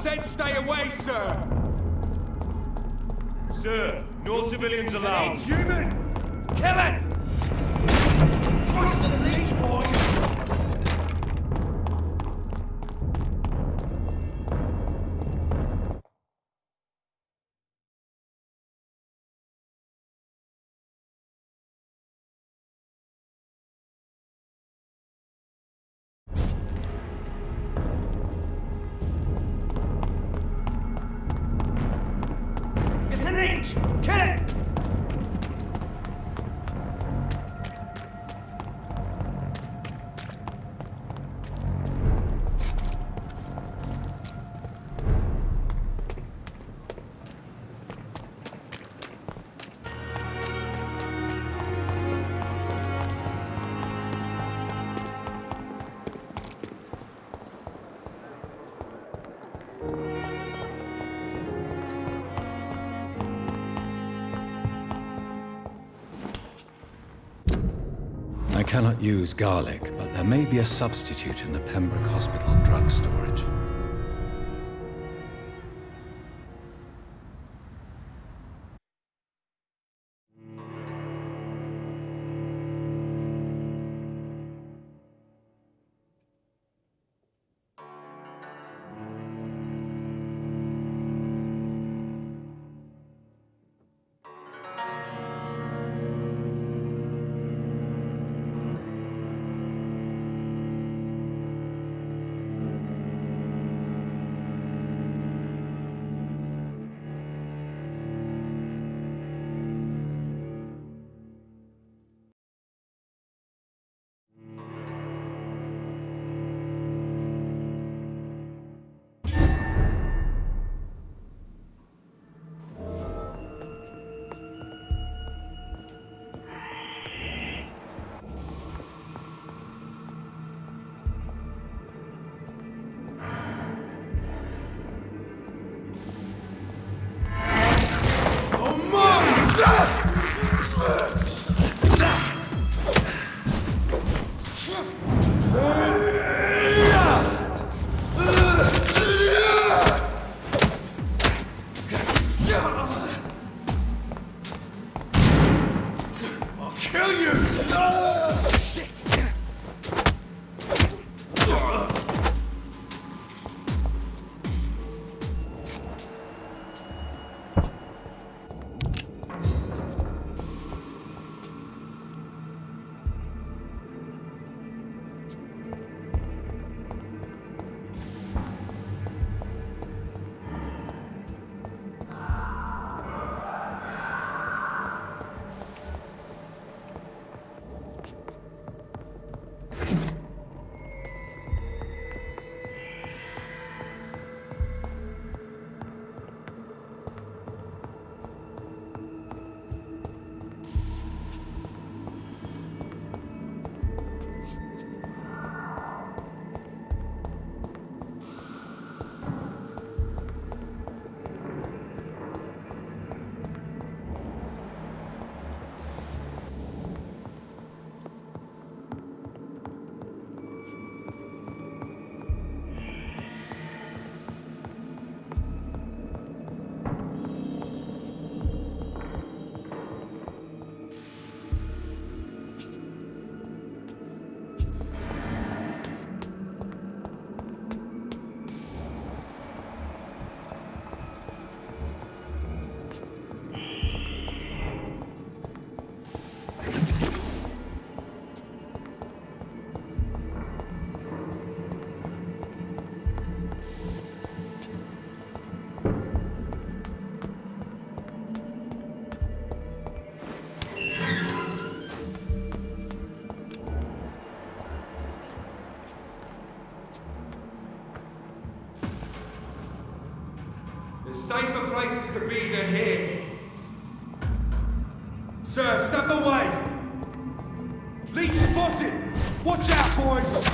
said stay away, sir! Sir, no civilians allowed. Inhuman! Kill it! Trust the leech, boy! It's a leech! Kill it! I cannot use garlic, but there may be a substitute in the Pembroke Hospital drug storage. There's safer places to be than here. Sir, step away! Leech spotted! Watch out, boys!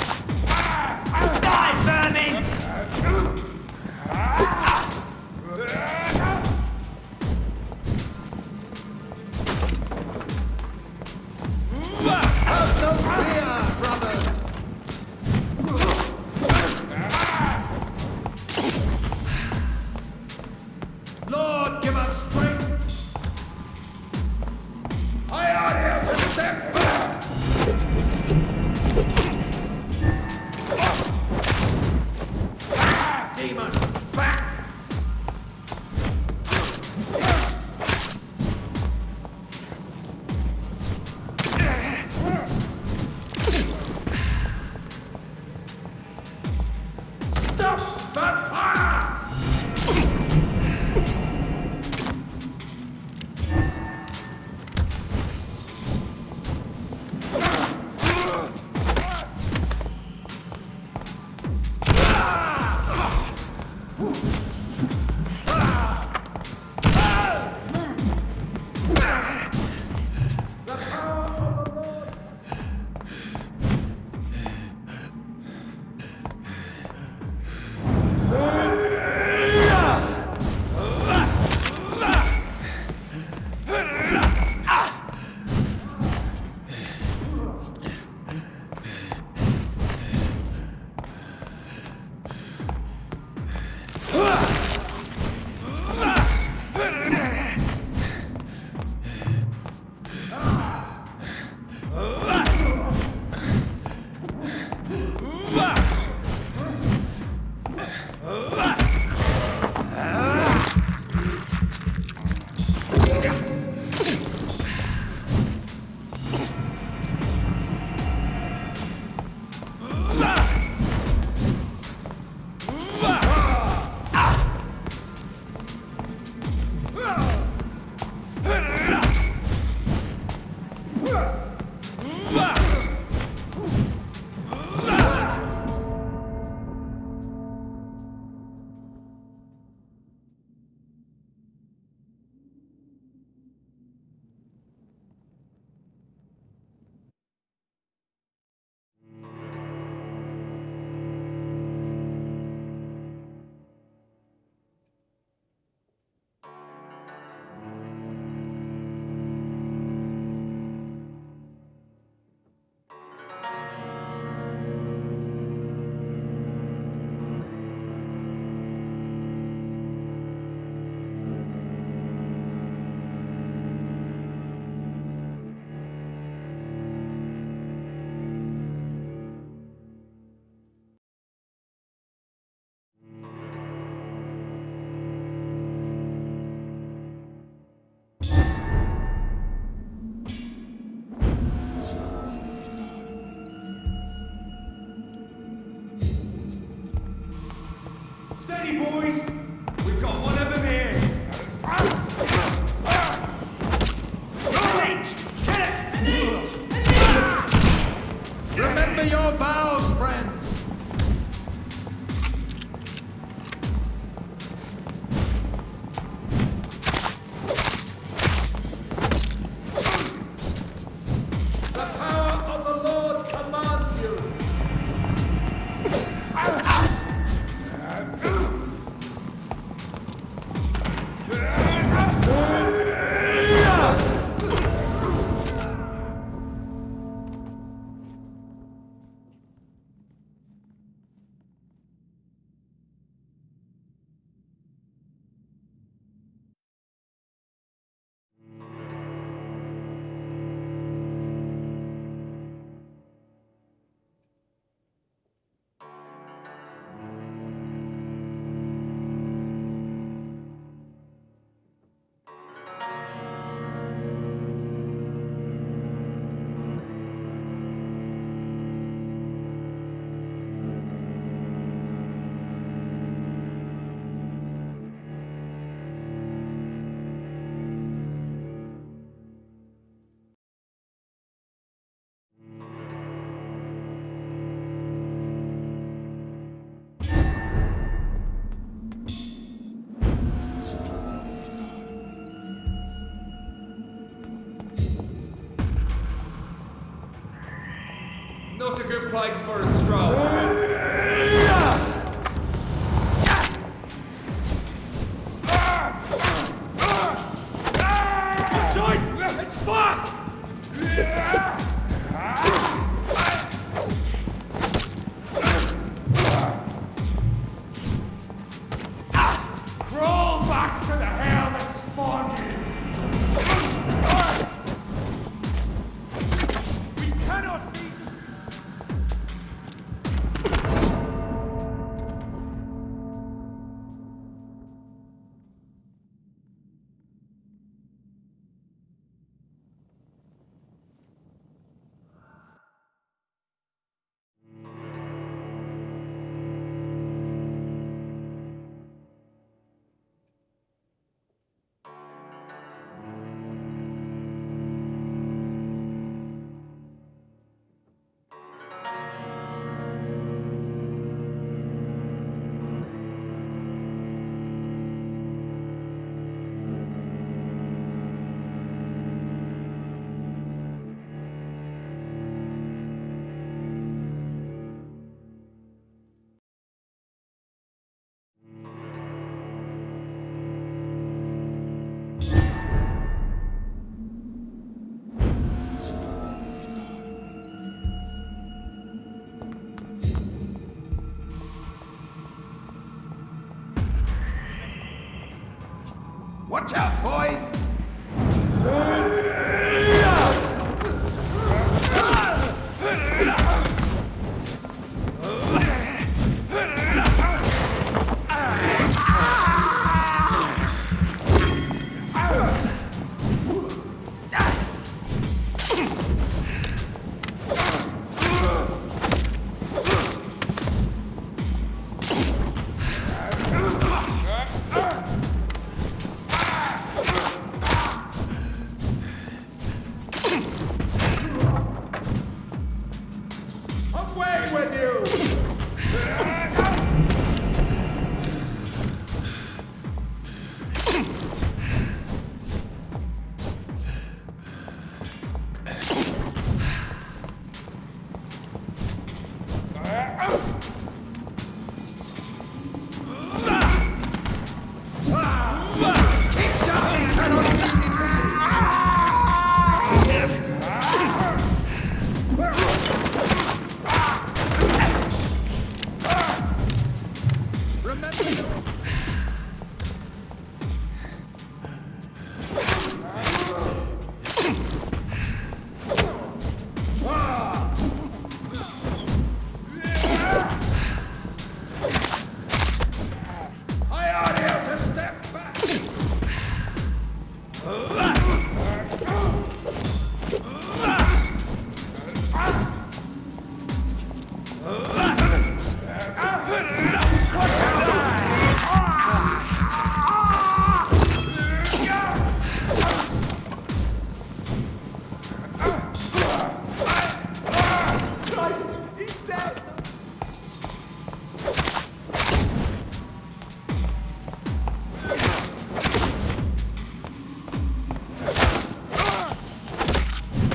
Die, vermin! Have no fear, brothers! Vampyr! Steady, boys! We've got one of them here! Remember your vows, friends! The power of the Lord commands you! Not a good place for a stroll. It's fast! Crawl back to the hell that spawned you! We cannot beat... Watch out, boys! Away with you!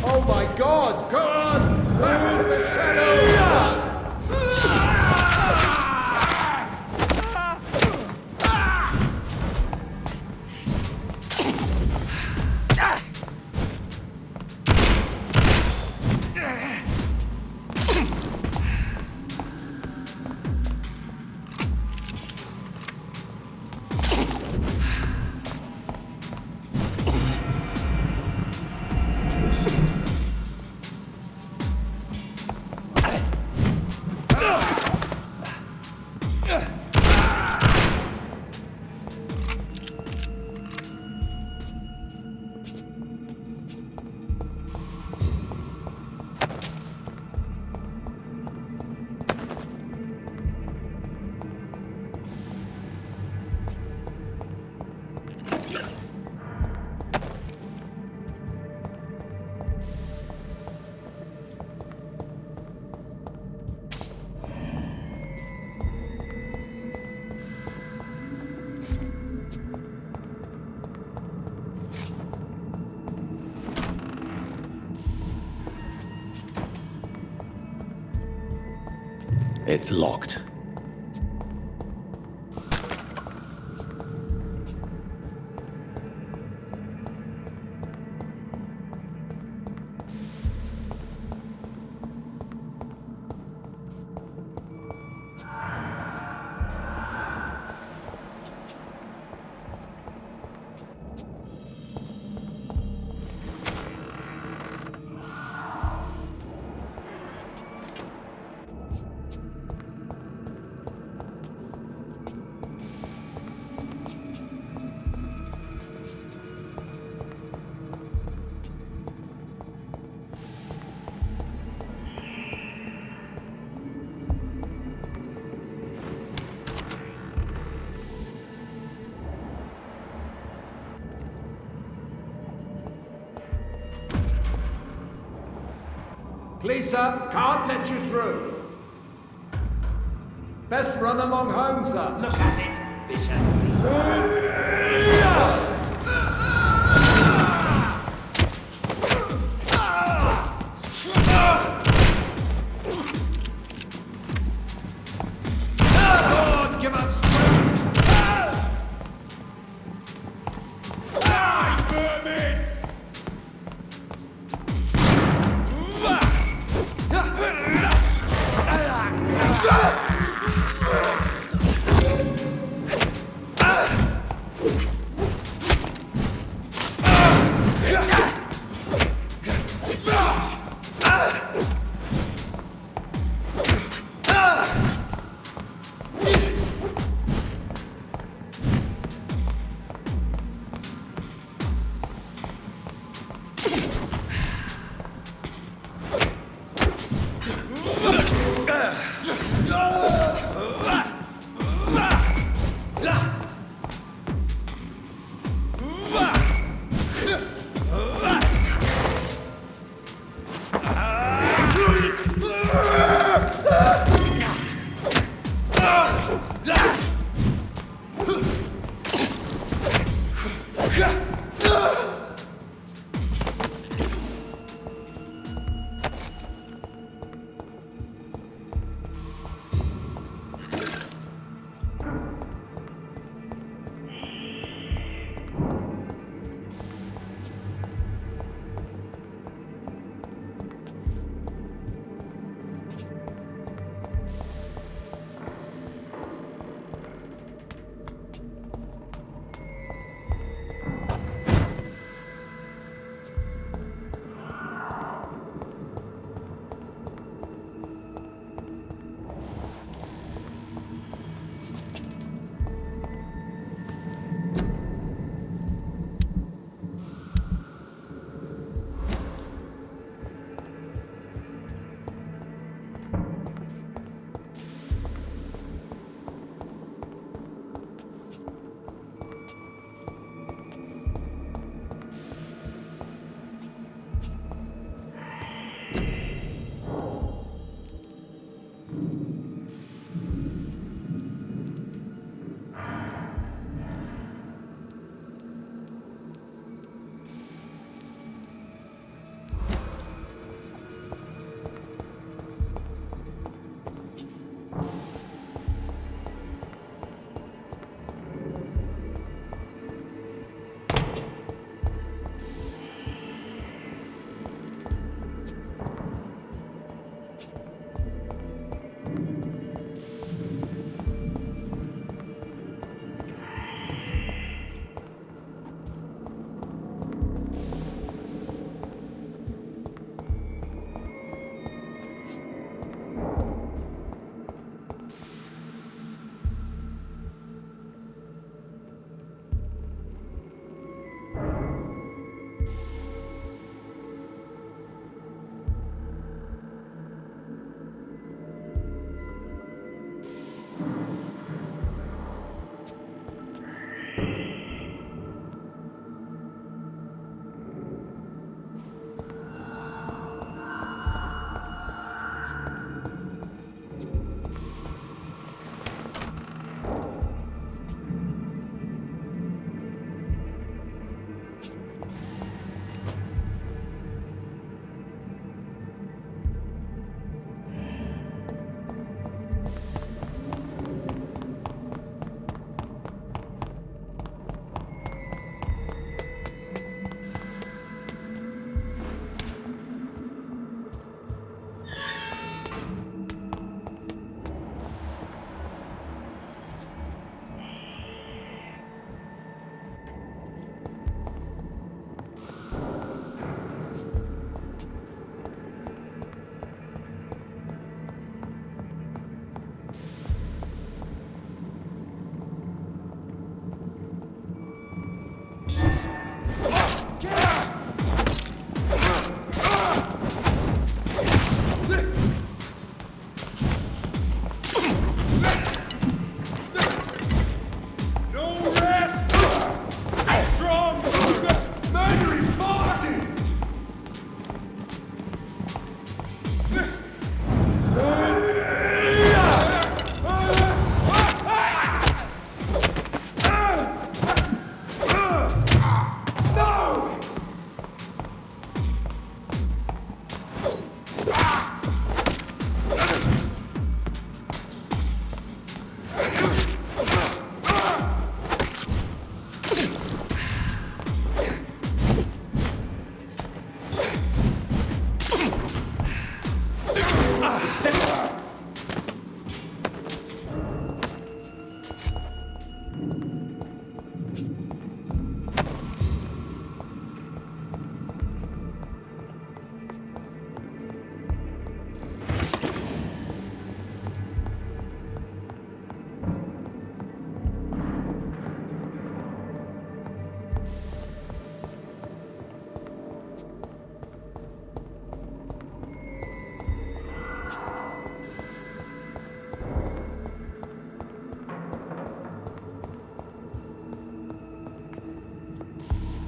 Oh my God! Go on! Back to the shadows! It's locked. Please, sir, can't let you through. Best run along home, sir. Look at it, vicious. Lord, give us strength. Die, vermin!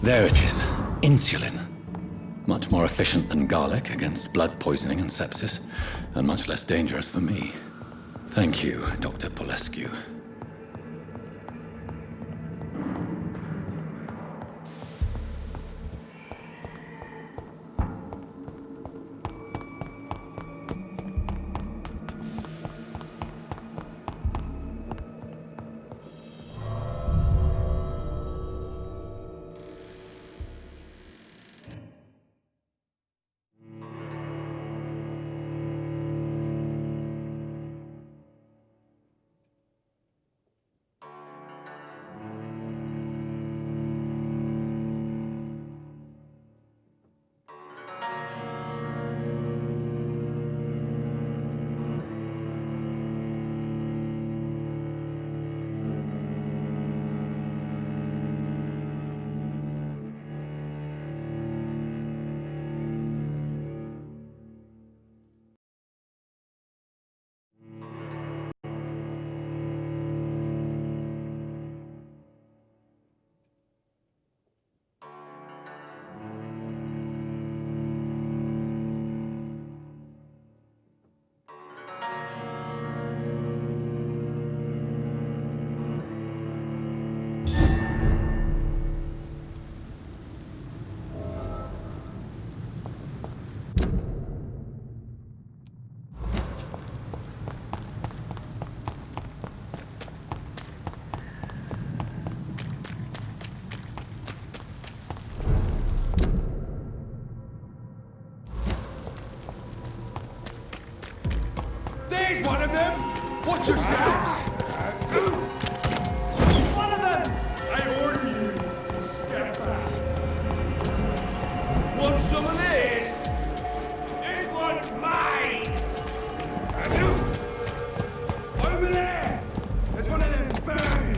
There it is. Insulin. Much more efficient than garlic against blood poisoning and sepsis, and much less dangerous for me. Thank you, Dr. Polescu. There's one of them! Watch yourselves! He's one of them! I order you, step back. Want some of this? This one's mine! Over there! There's one of them burn!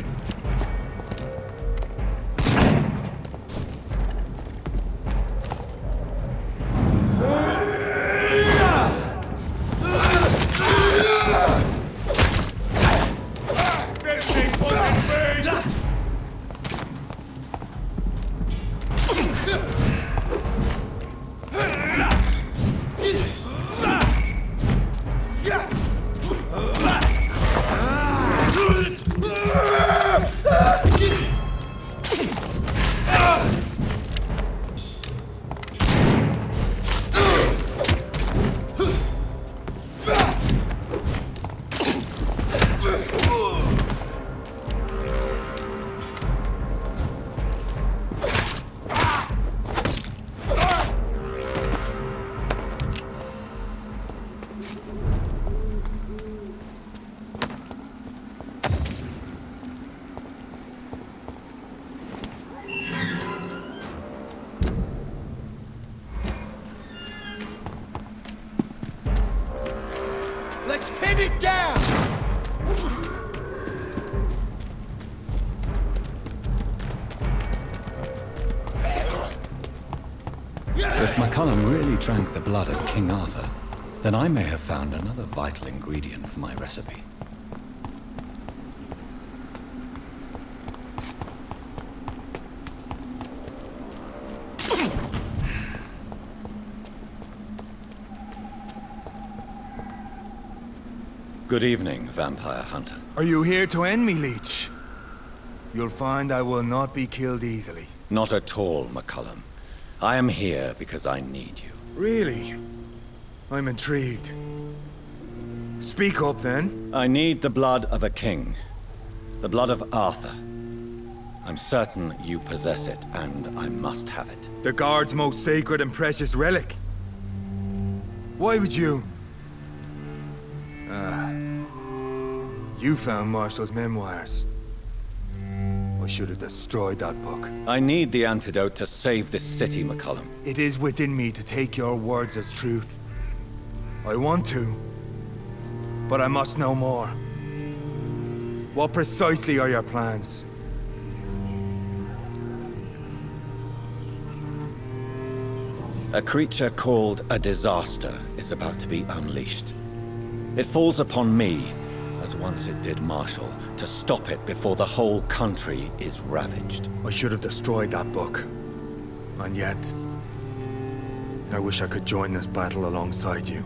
Let's pin it down! If McCullum really drank the blood of King Arthur, then I may have found another vital ingredient for my recipe. Good evening, vampire hunter. Are you here to end me, Leech? You'll find I will not be killed easily. Not at all, McCullum. I am here because I need you. Really? I'm intrigued. Speak up, then. I need the blood of a king. The blood of Arthur. I'm certain you possess it, and I must have it. The Guard's most sacred and precious relic. Why would you? You found Marshall's memoirs. I should have destroyed that book. I need the antidote to save this city, McCullum. It is within me to take your words as truth. I want to, but I must know more. What precisely are your plans? A creature called a disaster is about to be unleashed. It falls upon me, as once it did Marshall, to stop it before the whole country is ravaged. I should have destroyed that book. And yet, I wish I could join this battle alongside you.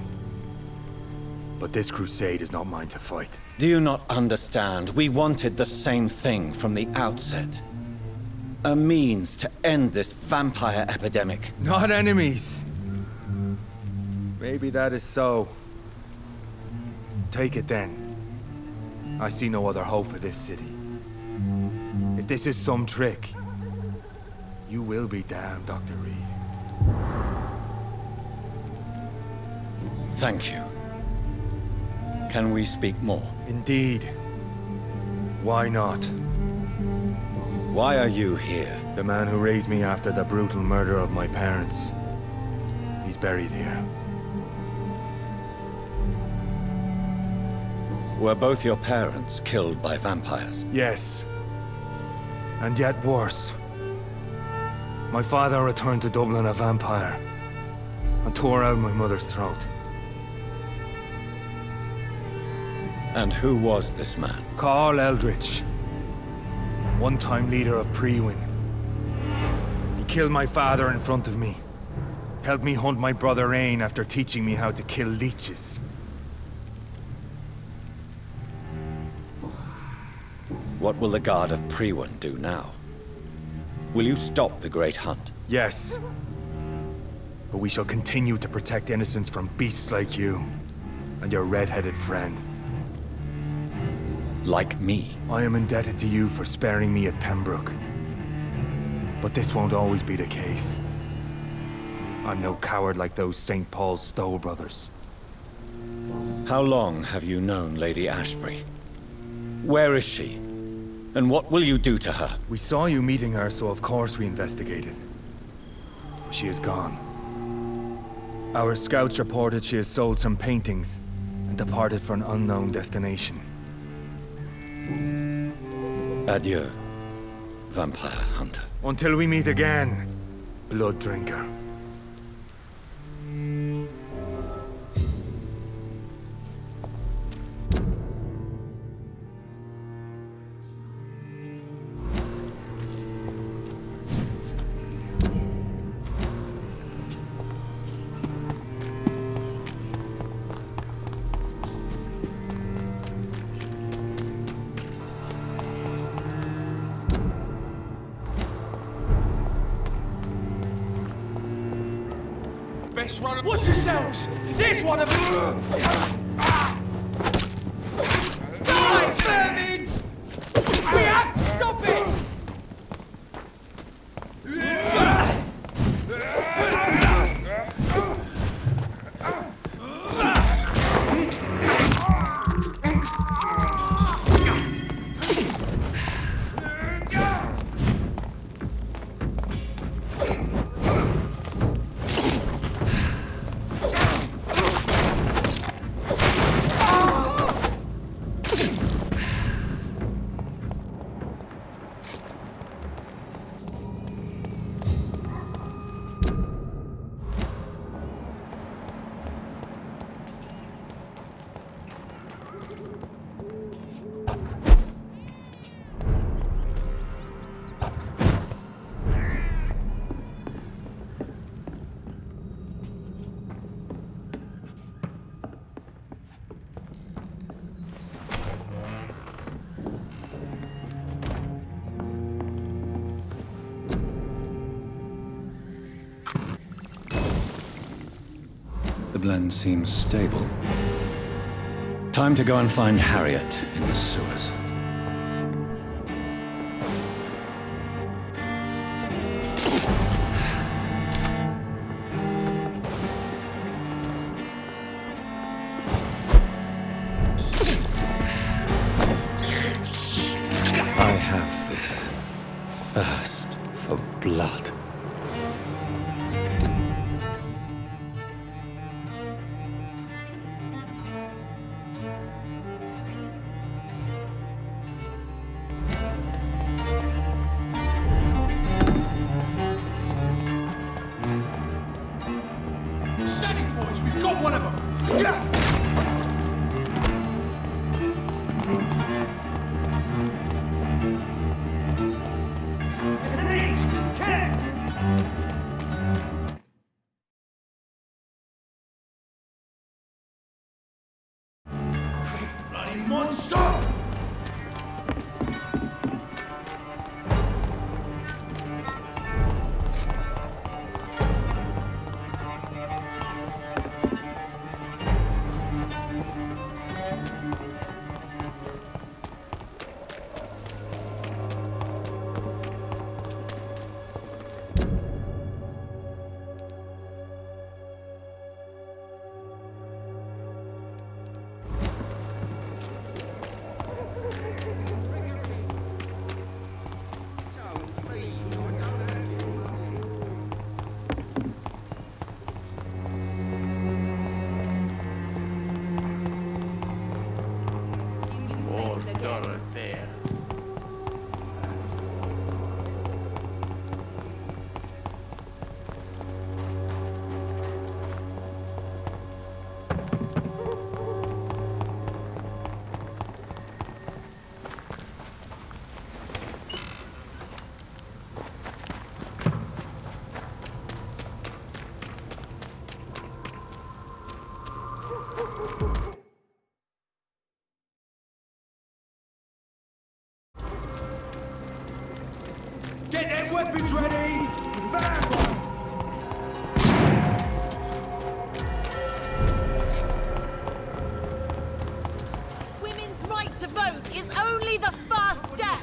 But this crusade is not mine to fight. Do you not understand? We wanted the same thing from the outset. A means to end this vampire epidemic. Not enemies! Maybe that is so. Take it then. I see no other hope for this city. If this is some trick, you will be damned, Dr. Reed. Thank you. Can we speak more? Indeed. Why not? Why are you here? The man who raised me after the brutal murder of my parents. He's buried here. Were both your parents killed by vampires? Yes. And yet worse. My father returned to Dublin a vampire and tore out my mother's throat. And who was this man? Carl Eldritch. One-time leader of Prewin. He killed my father in front of me. Helped me hunt my brother Ain after teaching me how to kill leeches. What will the Guard of Prewin do now? Will you stop the Great Hunt? Yes. But we shall continue to protect innocents from beasts like you and your red-headed friend. Like me? I am indebted to you for sparing me at Pembroke. But this won't always be the case. I'm no coward like those St. Paul's Stowe brothers. How long have you known Lady Ashbury? Where is she? And what will you do to her? We saw you meeting her, so of course we investigated. She is gone. Our scouts reported she has sold some paintings and departed for an unknown destination. Adieu, vampire hunter. Until we meet again, blood drinker. Best run. Watch yourselves! There's one of them! Die, vermin! We have to stop it! The blend seems stable. Time to go and find Harriet in the sewers. I have this thirst for blood. Dorothea. Get them weapons ready! Vampire! Women's right to vote is only the first step.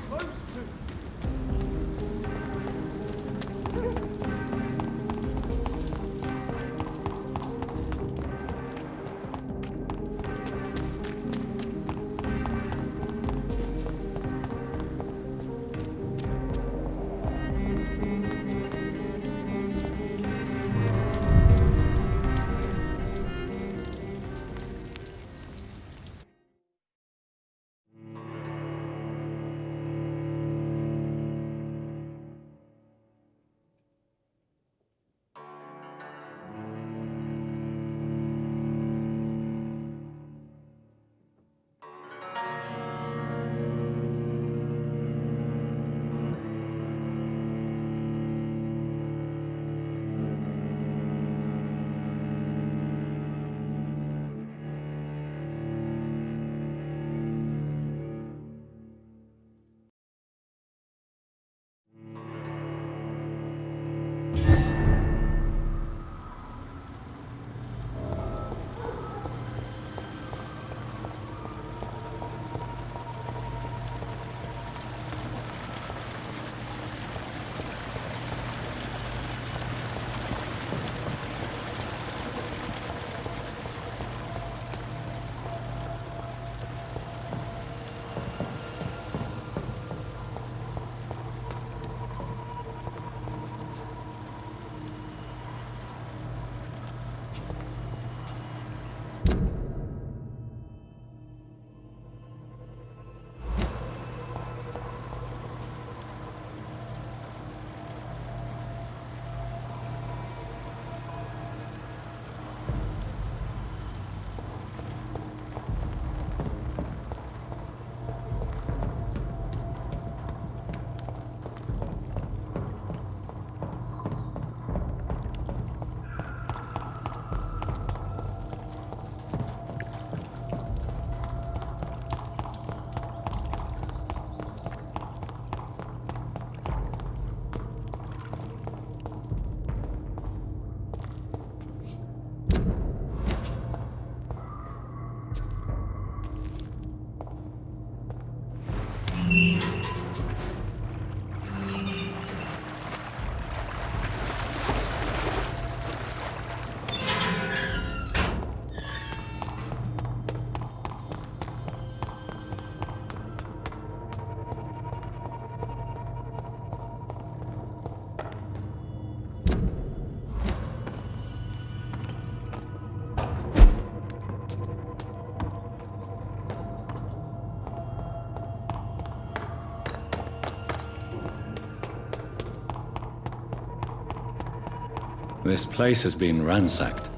This place has been ransacked.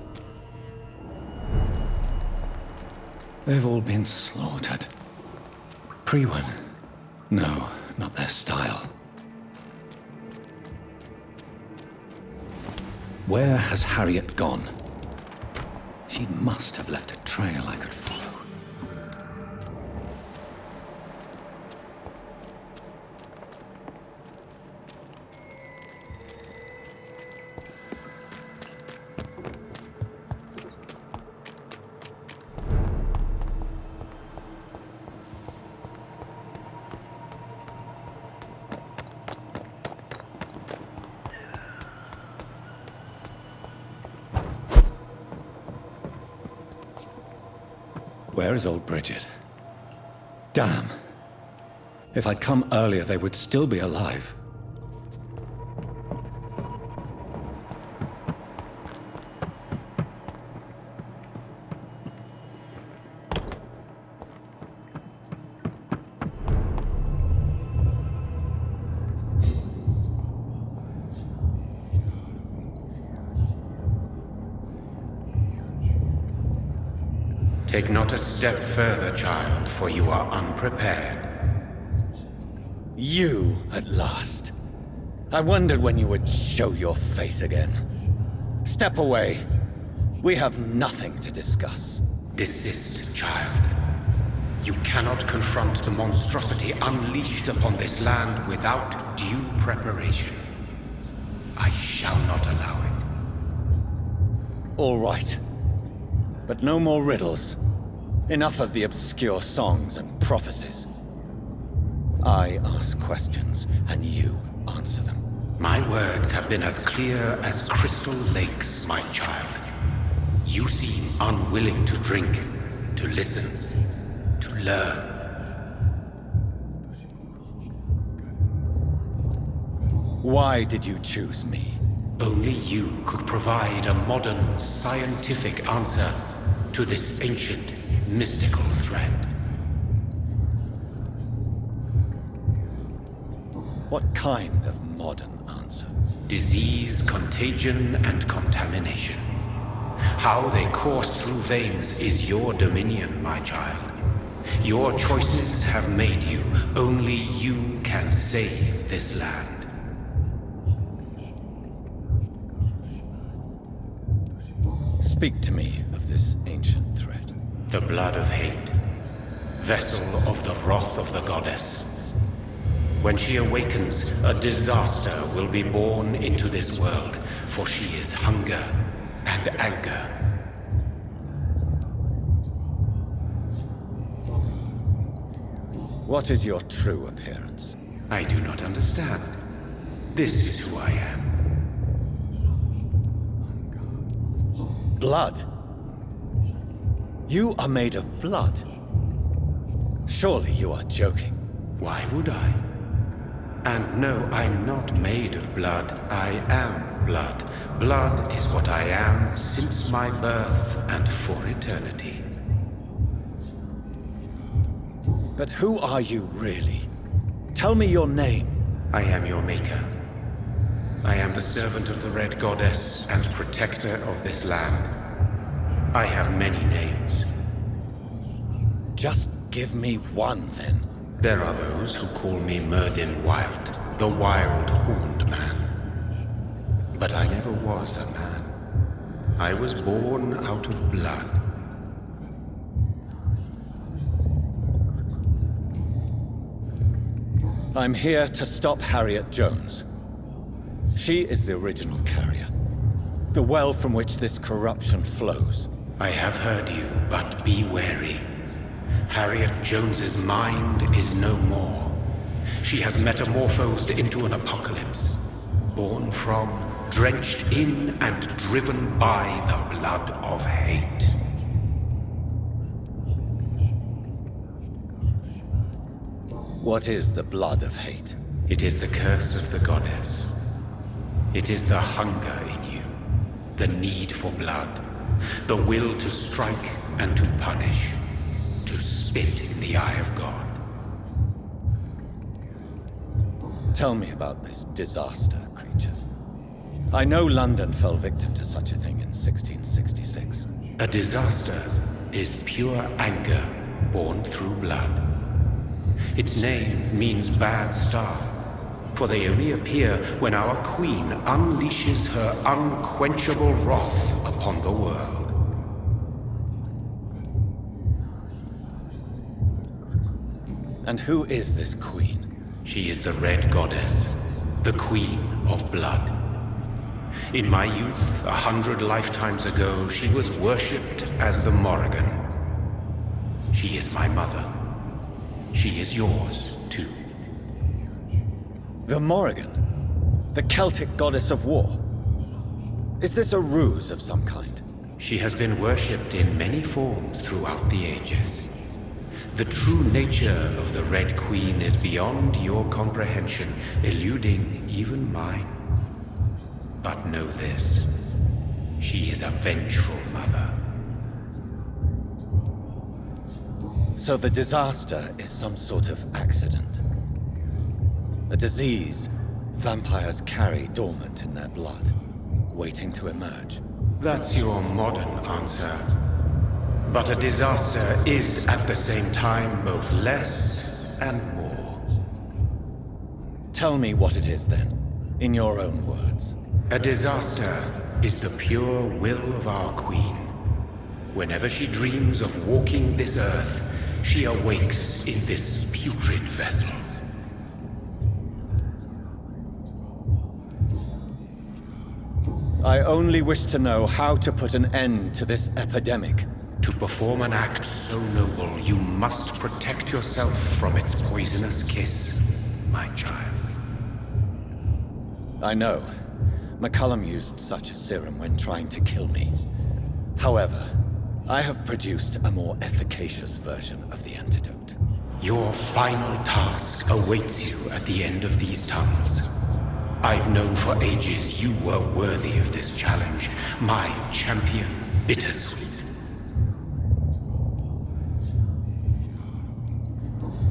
They've all been slaughtered. Priwen. No, not their style. Where has Harriet gone? She must have left a trail I could follow. Where is old Bridget? Damn. If I'd come earlier, they would still be alive. Take not a step further, child, for you are unprepared. You, at last. I wondered when you would show your face again. Step away. We have nothing to discuss. Desist, child. You cannot confront the monstrosity unleashed upon this land without due preparation. I shall not allow it. All right. But no more riddles. Enough of the obscure songs and prophecies. I ask questions, and you answer them. My words have been as clear as crystal lakes, my child. You seem unwilling to drink, to listen, to learn. Why did you choose me? Only you could provide a modern, scientific answer to this ancient, mystical threat. What kind of modern answer? Disease, contagion, and contamination. How they course through veins is your dominion, my child. Your choices have made you. Only you can save this land. Speak to me of this ancient threat. The blood of hate. Vessel of the wrath of the goddess. When she awakens, a disaster will be born into this world, for she is hunger and anger. What is your true appearance? I do not understand. This is who I am. Blood? You are made of blood. Surely you are joking. Why would I? And no, I'm not made of blood. I am blood. Blood is what I am since my birth and for eternity. But who are you really? Tell me your name. I am your maker. I am the servant of the Red Goddess and protector of this land. I have many names. Just give me one, then. There are those who call me Myrddin Wild, the Wild Horned Man. But I never was a man. I was born out of blood. I'm here to stop Harriet Jones. She is the original carrier. The well from which this corruption flows. I have heard you, but be wary. Harriet Jones's mind is no more. She has metamorphosed into an apocalypse. Born from, drenched in, and driven by the blood of hate. What is the blood of hate? It is the curse of the goddess. It is the hunger in you, the need for blood, the will to strike and to punish, to spit in the eye of God. Tell me about this disaster, creature. I know London fell victim to such a thing in 1666. A disaster is pure anger born through blood. Its name means bad star, for they only appear when our queen unleashes her unquenchable wrath upon the world. And who is this queen? She is the Red Goddess, the Queen of Blood. In my youth, 100 lifetimes ago, she was worshipped as the Morrigan. She is my mother. She is yours, too. The Morrigan? The Celtic goddess of war? Is this a ruse of some kind? She has been worshipped in many forms throughout the ages. The true nature of the Red Queen is beyond your comprehension, eluding even mine. But know this, she is a vengeful mother. So the disaster is some sort of accident. A disease vampires carry dormant in their blood, waiting to emerge. That's your modern answer. But a disaster is at the same time both less and more. Tell me what it is then, in your own words. A disaster is the pure will of our queen. Whenever she dreams of walking this earth, she awakes in this putrid vessel. I only wish to know how to put an end to this epidemic. To perform an act so noble, you must protect yourself from its poisonous kiss, my child. I know. McCullum used such a serum when trying to kill me. However, I have produced a more efficacious version of the antidote. Your final task awaits you at the end of these tunnels. I've known for ages you were worthy of this challenge, my champion, Bittersweet.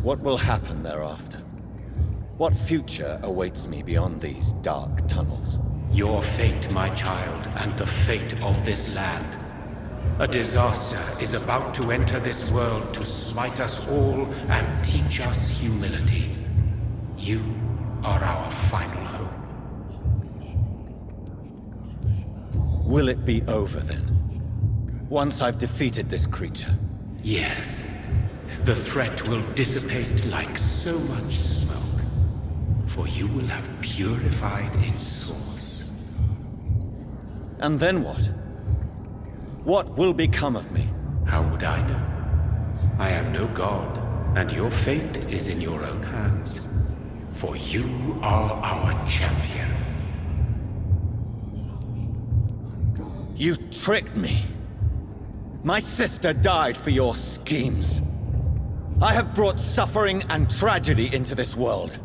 What will happen thereafter? What future awaits me beyond these dark tunnels? Your fate, my child, and the fate of this land. A disaster is about to enter this world to smite us all and teach us humility. You are our final hope. Will it be over then? Once I've defeated this creature? Yes. The threat will dissipate like so much smoke, for you will have purified its source. And then what? What will become of me? How would I know? I am no god, and your fate is in your own hands. For you are our champion. You tricked me. My sister died for your schemes. I have brought suffering and tragedy into this world.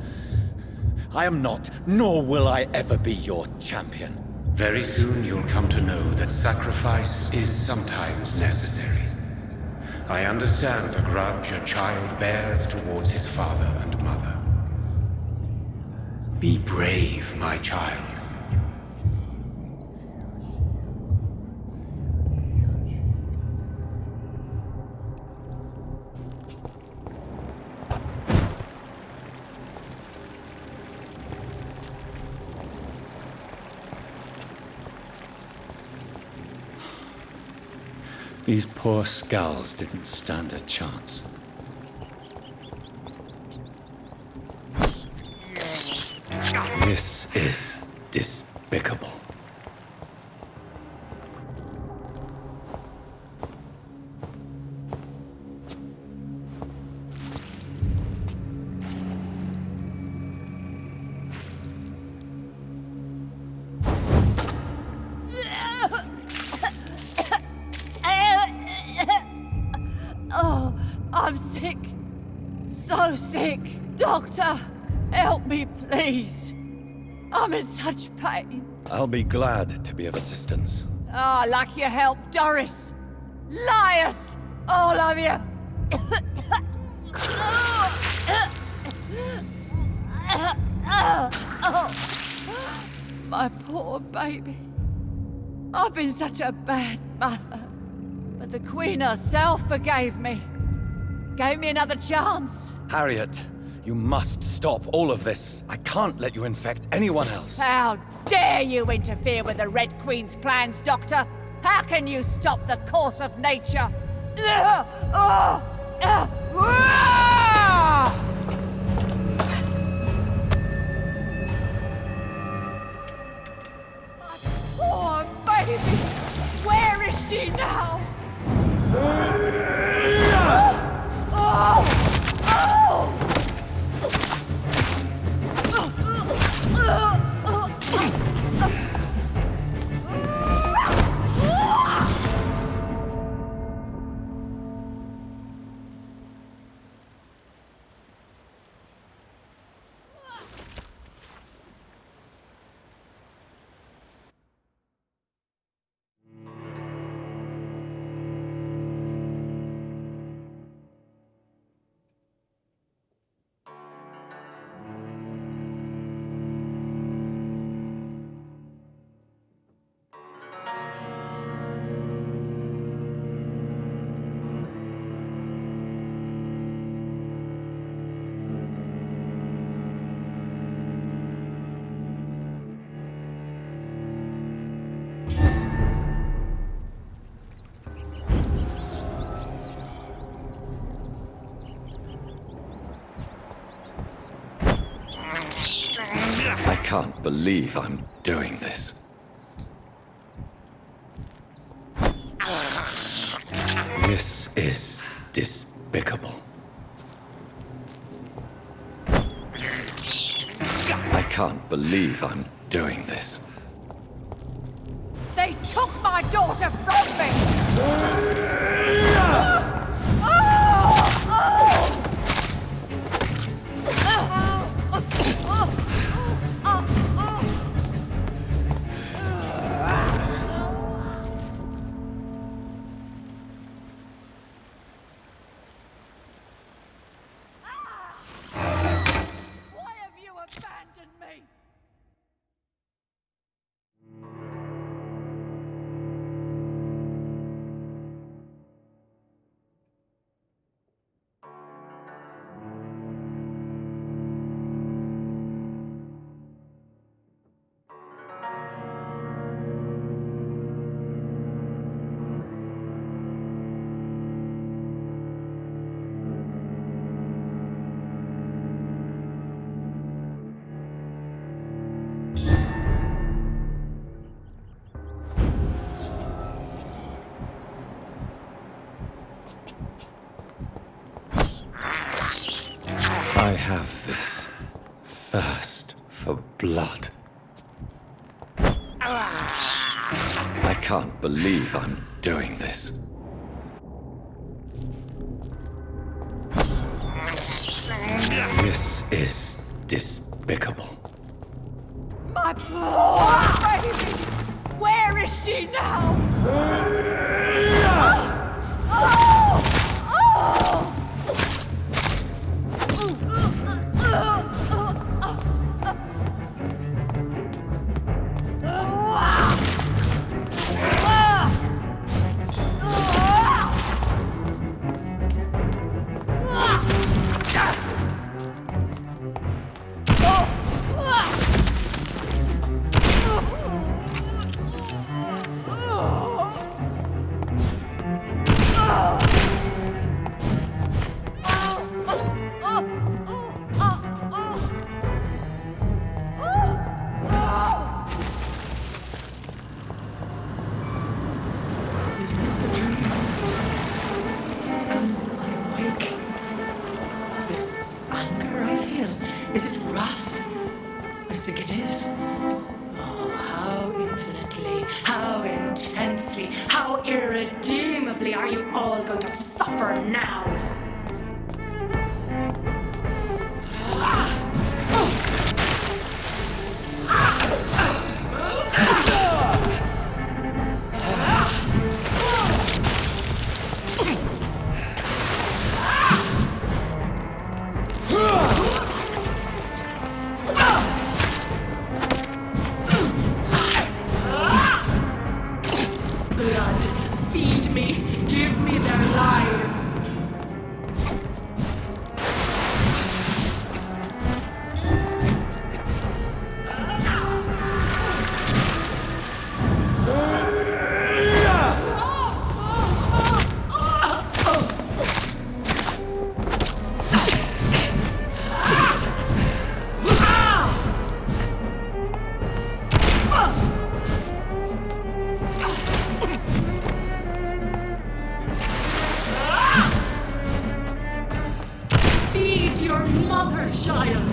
I am not, nor will I ever be your champion. Very soon you'll come to know that sacrifice is sometimes necessary. I understand the grudge a child bears towards his father and mother. Be brave, my child. These poor SKALS didn't stand a chance. This is despicable. I'm sick. So sick. Doctor, help me, please. I'm in such pain. I'll be glad to be of assistance. Ah, like your help, Doris. Liars! All of you! My poor baby. I've been such a bad mother. But the Queen herself forgave me. Gave me another chance. Harriet, you must stop all of this. I can't let you infect anyone else. How dare you interfere with the Red Queen's plans, Doctor? How can you stop the course of nature? Poor baby! Where is she now? I can't believe I'm doing this. This is despicable. I can't believe I'm doing this. They took my daughter from me! Why have you abandoned me? I have this thirst for blood. I can't believe I'm doing this. This is despicable. My poor baby! Where is she now? Is this a dream? Am I awake? Is this anger I feel? Is it wrath? I think it is. Oh, how infinitely, how intensely, how irredeemably are you all going to suffer now? Blood, feed me, give me their lives. Feed your mother, child.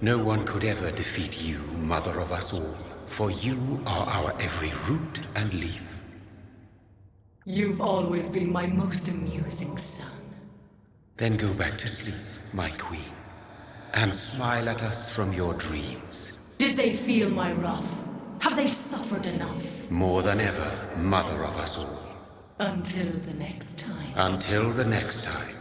No one could ever defeat you, mother of us all, for you are our every root and leaf. You've always been my most amusing son. Then go back to sleep, my queen, and smile at us from your dreams. Did they feel my wrath? Have they suffered enough? More than ever, mother of us all. Until the next time. Until the next time.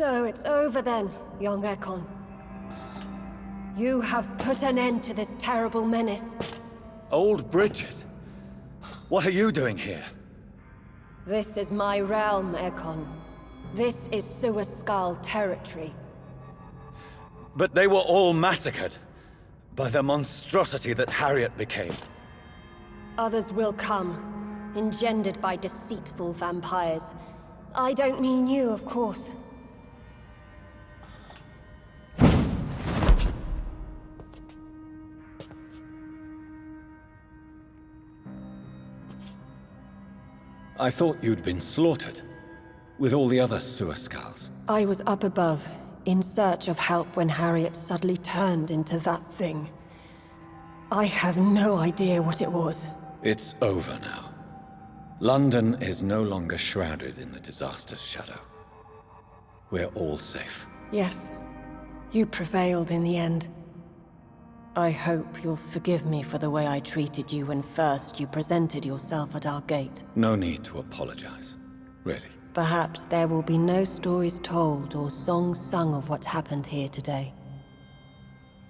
So it's over then, young Ekon. You have put an end to this terrible menace. Old Bridget? What are you doing here? This is my realm, Ekon. This is Skal territory. But they were all massacred by the monstrosity that Harriet became. Others will come, engendered by deceitful vampires. I don't mean you, of course. I thought you'd been slaughtered, with all the other SKALS. I was up above, in search of help when Harriet suddenly turned into that thing. I have no idea what it was. It's over now. London is no longer shrouded in the disaster's shadow. We're all safe. Yes, you prevailed in the end. I hope you'll forgive me for the way I treated you when first you presented yourself at our gate. No need to apologize, really. Perhaps there will be no stories told or songs sung of what happened here today.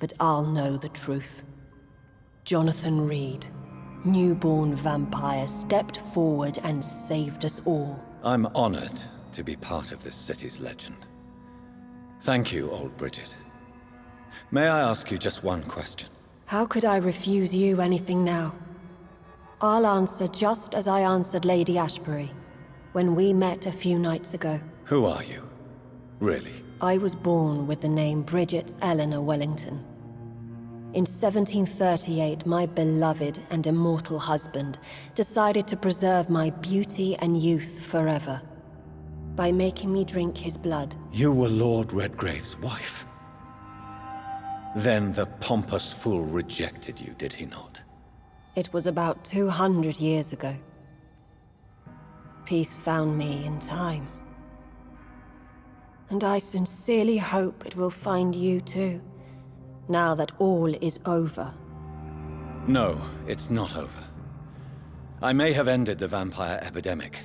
But I'll know the truth. Jonathan Reed, newborn vampire, stepped forward and saved us all. I'm honored to be part of this city's legend. Thank you, old Bridget. May I ask you just one question? How could I refuse you anything now? I'll answer just as I answered Lady Ashbury when we met a few nights ago. Who are you? Really? I was born with the name Bridget Eleanor Wellington. In 1738, my beloved and immortal husband decided to preserve my beauty and youth forever by making me drink his blood. You were Lord Redgrave's wife. Then the pompous fool rejected you, did he not? It was about 200 years ago. Peace found me in time. And I sincerely hope it will find you too, now that all is over. No, it's not over. I may have ended the vampire epidemic,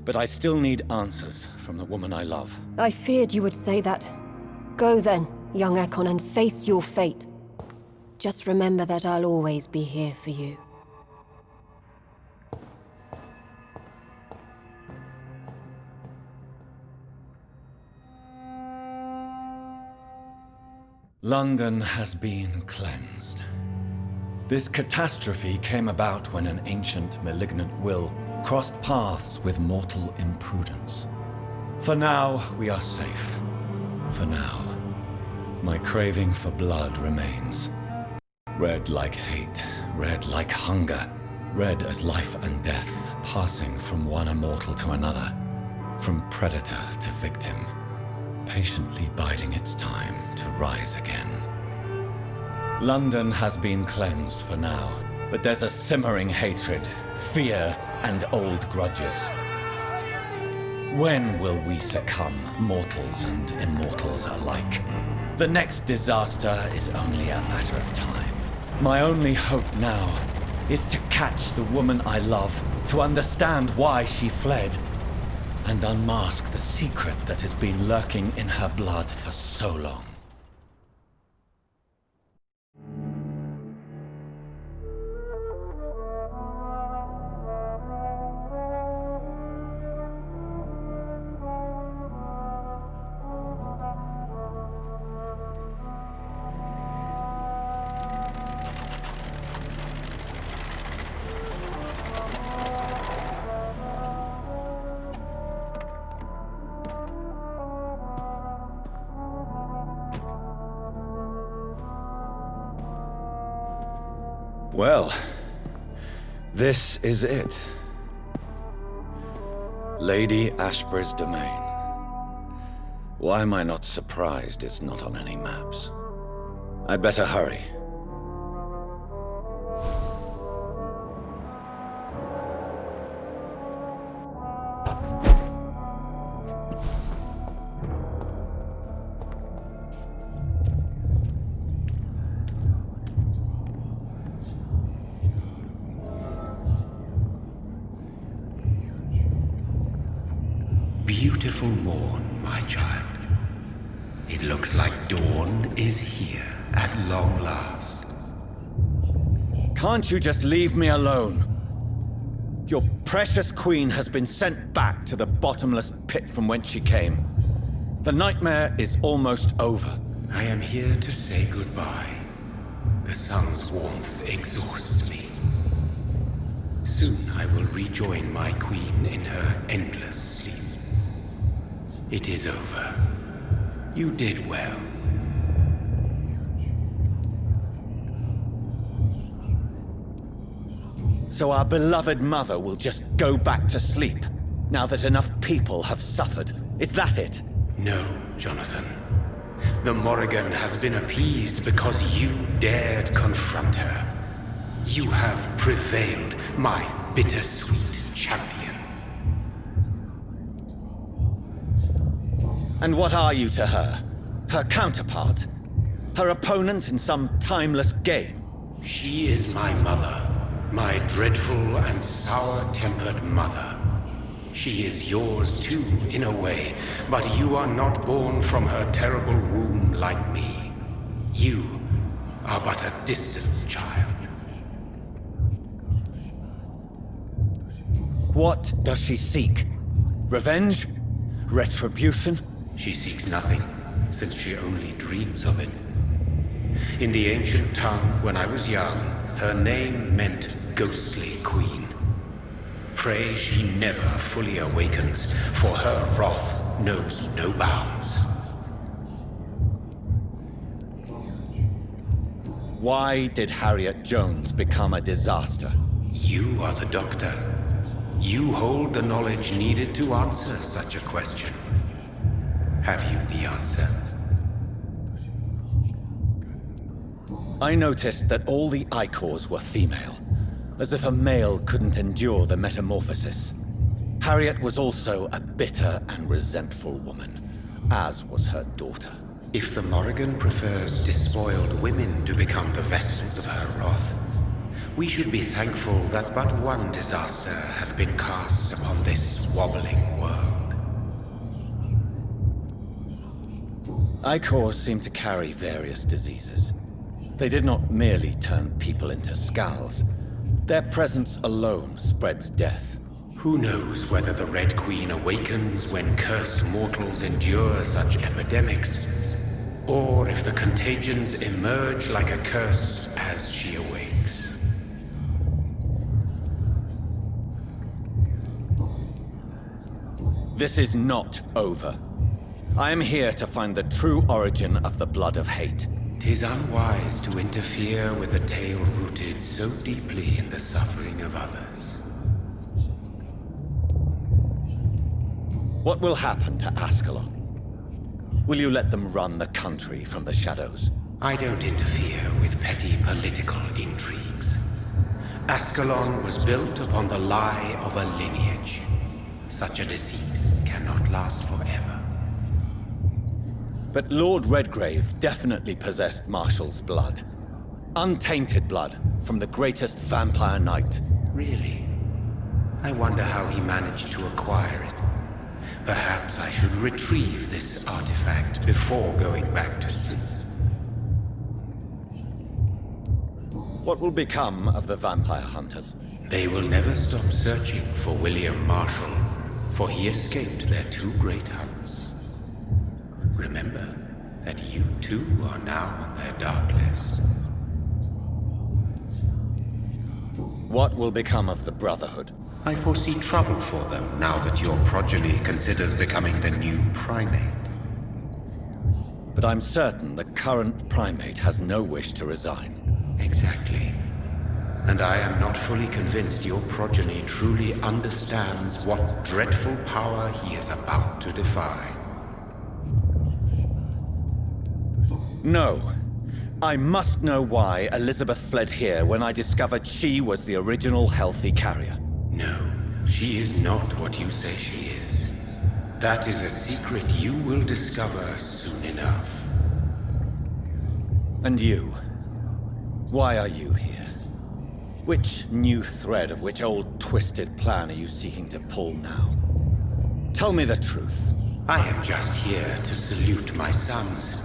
but I still need answers from the woman I love. I feared you would say that. Go then, young Ekon, and face your fate. Just remember that I'll always be here for you. London has been cleansed. This catastrophe came about when an ancient, malignant will crossed paths with mortal imprudence. For now, we are safe. For now. My craving for blood remains. Red like hate, red like hunger, red as life and death, passing from one immortal to another, from predator to victim, patiently biding its time to rise again. London has been cleansed for now, but there's a simmering hatred, fear, and old grudges. When will we succumb, mortals and immortals alike? The next disaster is only a matter of time. My only hope now is to catch the woman I love, to understand why she fled, and unmask the secret that has been lurking in her blood for so long. Well, this is it. Lady Ashbury's domain. Why am I not surprised it's not on any maps? I'd better hurry. Beautiful morn, my child. It looks like dawn is here at long last. Can't you just leave me alone? Your precious queen has been sent back to the bottomless pit from whence she came. The nightmare is almost over. I am here to say goodbye. The sun's warmth exhausts me. Soon I will rejoin my queen in her endless sleep. It is over. You did well. So our beloved mother will just go back to sleep, now that enough people have suffered. Is that it? No, Jonathan. The Morrigan has been appeased because you dared confront her. You have prevailed, my bittersweet champion. And what are you to her? Her counterpart? Her opponent in some timeless game? She is my mother. My dreadful and sour-tempered mother. She is yours too, in a way, but you are not born from her terrible womb like me. You are but a distant child. What does she seek? Revenge? Retribution? She seeks nothing, since she only dreams of it. In the ancient tongue, when I was young, her name meant Ghostly Queen. Pray she never fully awakens, for her wrath knows no bounds. Why did Harriet Jones become a disaster? You are the doctor. You hold the knowledge needed to answer such a question. Have you the answer? I noticed that all the Icors were female, as if a male couldn't endure the metamorphosis. Harriet was also a bitter and resentful woman, as was her daughter. If the Morrigan prefers despoiled women to become the vessels of her wrath, we should be thankful that but one disaster hath been cast upon this wobbling world. Icors seem to carry various diseases. They did not merely turn people into SKALS. Their presence alone spreads death. Who knows whether the Red Queen awakens when cursed mortals endure such epidemics, or if the contagions emerge like a curse as she awakes. This is not over. I am here to find the true origin of the blood of hate. 'Tis unwise to interfere with a tale rooted so deeply in the suffering of others. What will happen to Ascalon? Will you let them run the country from the shadows? I don't interfere with petty political intrigues. Ascalon was built upon the lie of a lineage. Such a deceit cannot last forever. But Lord Redgrave definitely possessed Marshall's blood. Untainted blood from the greatest vampire knight. Really? I wonder how he managed to acquire it. Perhaps I should retrieve this artifact before going back to sleep. What will become of the vampire hunters? They will never stop searching for William Marshall, for he escaped their two great hunts. Remember that you too are now on their dark list. What will become of the Brotherhood? I foresee trouble for them now that your progeny considers becoming the new primate. But I'm certain the current primate has no wish to resign. Exactly. And I am not fully convinced your progeny truly understands what dreadful power he is about to defy. No. I must know why Elizabeth fled here when I discovered she was the original healthy carrier. No, she is not what you say she is. That is a secret you will discover soon enough. And you? Why are you here? Which new thread of which old twisted plan are you seeking to pull now? Tell me the truth. I am just here to salute my sons,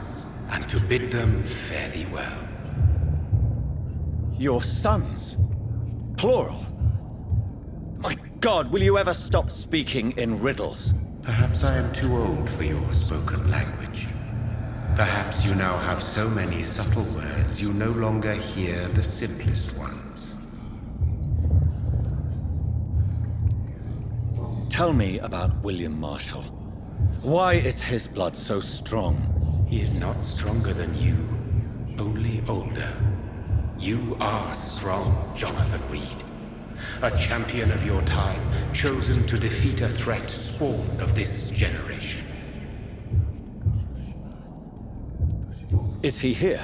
and to bid them fare thee well. Your sons? Plural? My God, will you ever stop speaking in riddles? Perhaps I am too old for your spoken language. Perhaps you now have so many subtle words you no longer hear the simplest ones. Tell me about William Marshall. Why is his blood so strong? He is not stronger than you, only older. You are strong, Jonathan Reed. A champion of your time, chosen to defeat a threat spawned of this generation. Is he here?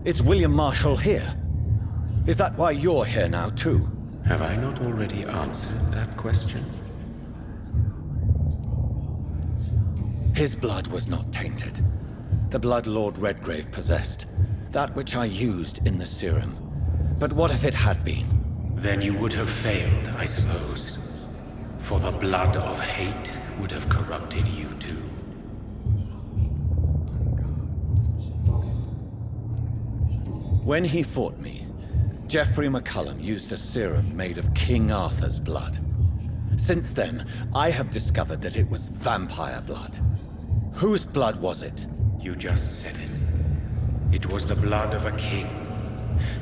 Is William Marshall here? Is that why you're here now, too? Have I not already answered that question? His blood was not tainted. The blood Lord Redgrave possessed. That which I used in the serum. But what if it had been? Then you would have failed, I suppose. For the blood of hate would have corrupted you too. When he fought me, Geoffrey McCullum used a serum made of King Arthur's blood. Since then, I have discovered that it was vampire blood. Whose blood was it? You just said it. It was the blood of a king.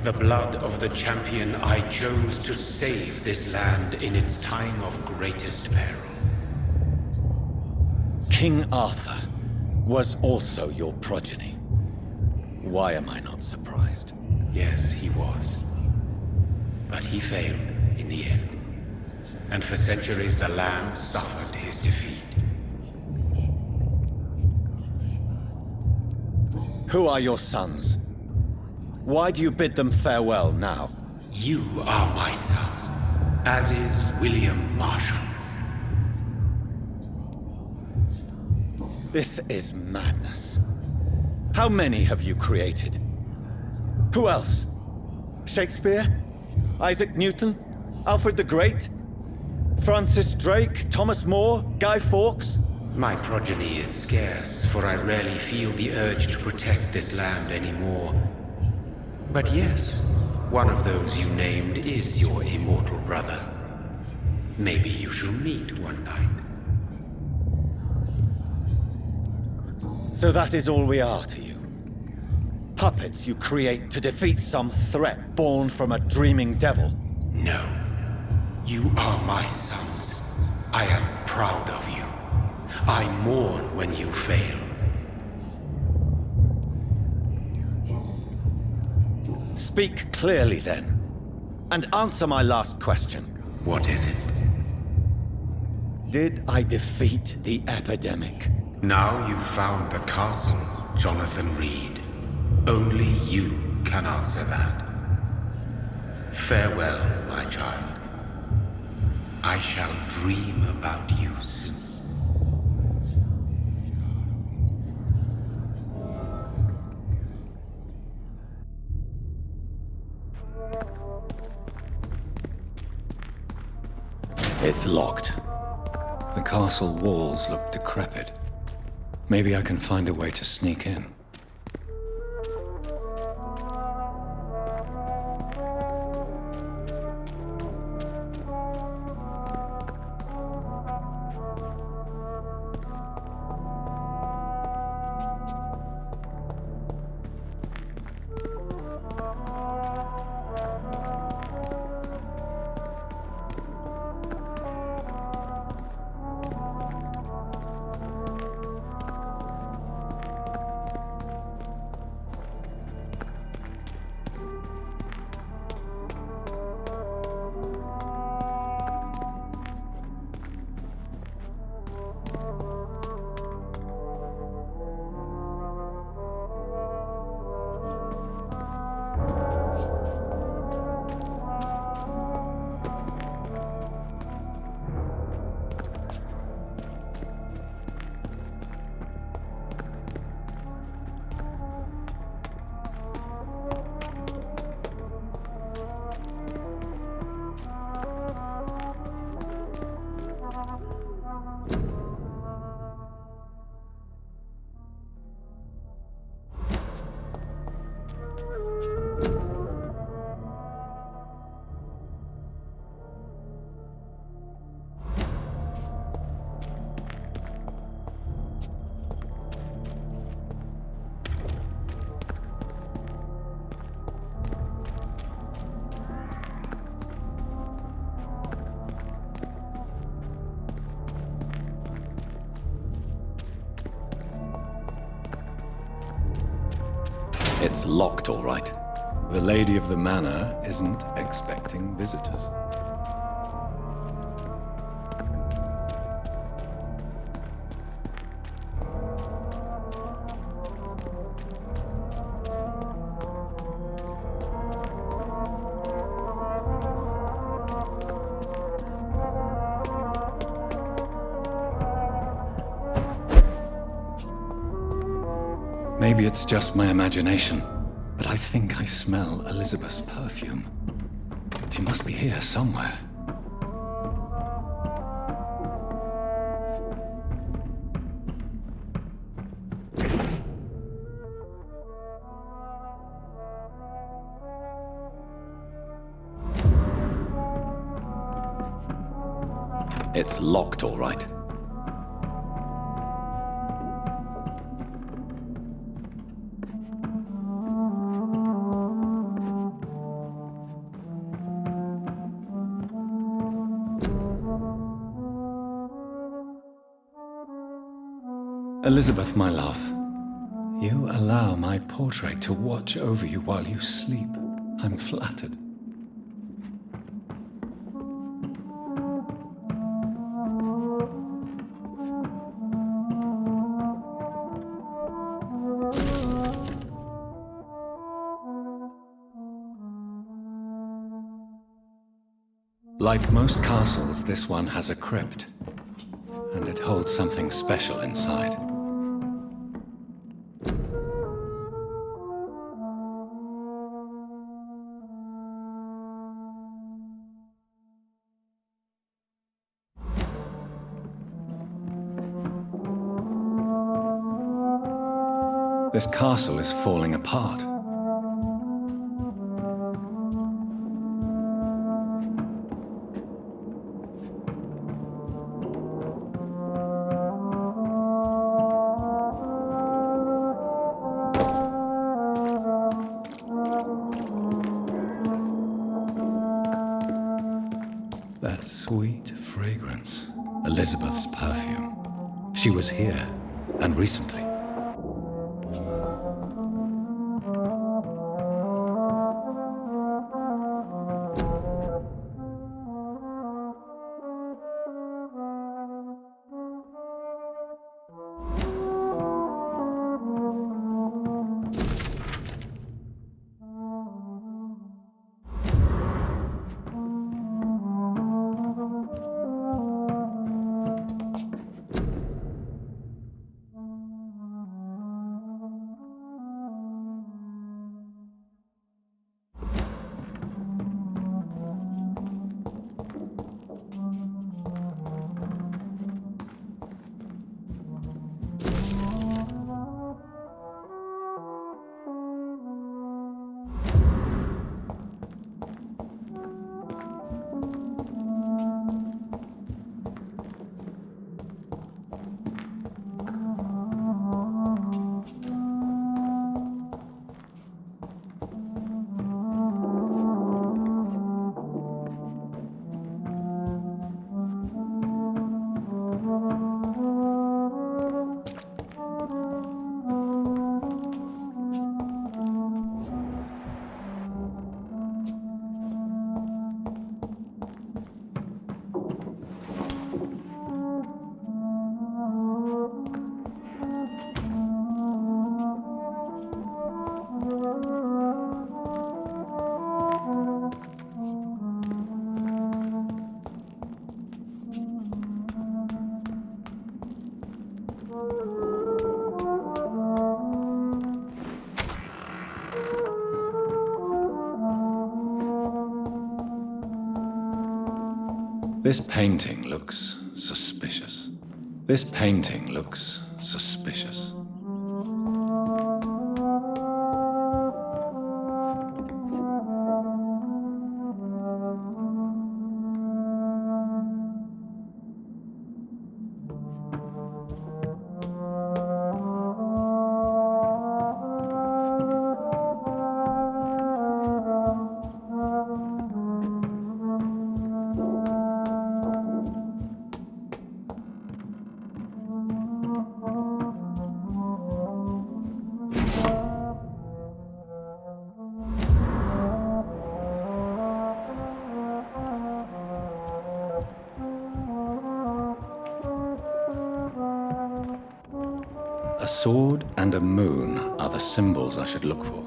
The blood of the champion I chose to save this land in its time of greatest peril. King Arthur was also your progeny. Why am I not surprised? Yes, he was. But he failed in the end. And for centuries the land suffered his defeat. Who are your sons? Why do you bid them farewell now? You are my son, as is William Marshall. This is madness. How many have you created? Who else? Shakespeare? Isaac Newton? Alfred the Great? Francis Drake? Thomas More? Guy Fawkes? My progeny is scarce, for I rarely feel the urge to protect this land anymore. But yes, one of those you named is your immortal brother. Maybe you shall meet one night. So that is all we are to you? Puppets you create to defeat some threat born from a dreaming devil? No. You are my sons. I am proud of you. I mourn when you fail. Speak clearly then, and answer my last question. What is it? Did I defeat the epidemic? Now you've found the castle, Jonathan Reed. Only you can answer that. Farewell, my child. I shall dream about you soon. It's locked. The castle walls look decrepit. Maybe I can find a way to sneak in. It's locked, all right. The lady of the manor isn't expecting visitors. Maybe it's just my imagination, but I think I smell Elizabeth's perfume. She must be here somewhere. It's locked, all right. Elizabeth, my love, you allow my portrait to watch over you while you sleep. I'm flattered. Like most castles, this one has a crypt, and it holds something special inside. This castle is falling apart. That sweet fragrance, Elizabeth's perfume. She was here, and recently. This painting looks suspicious. This painting looks suspicious. A sword and a moon are the symbols I should look for.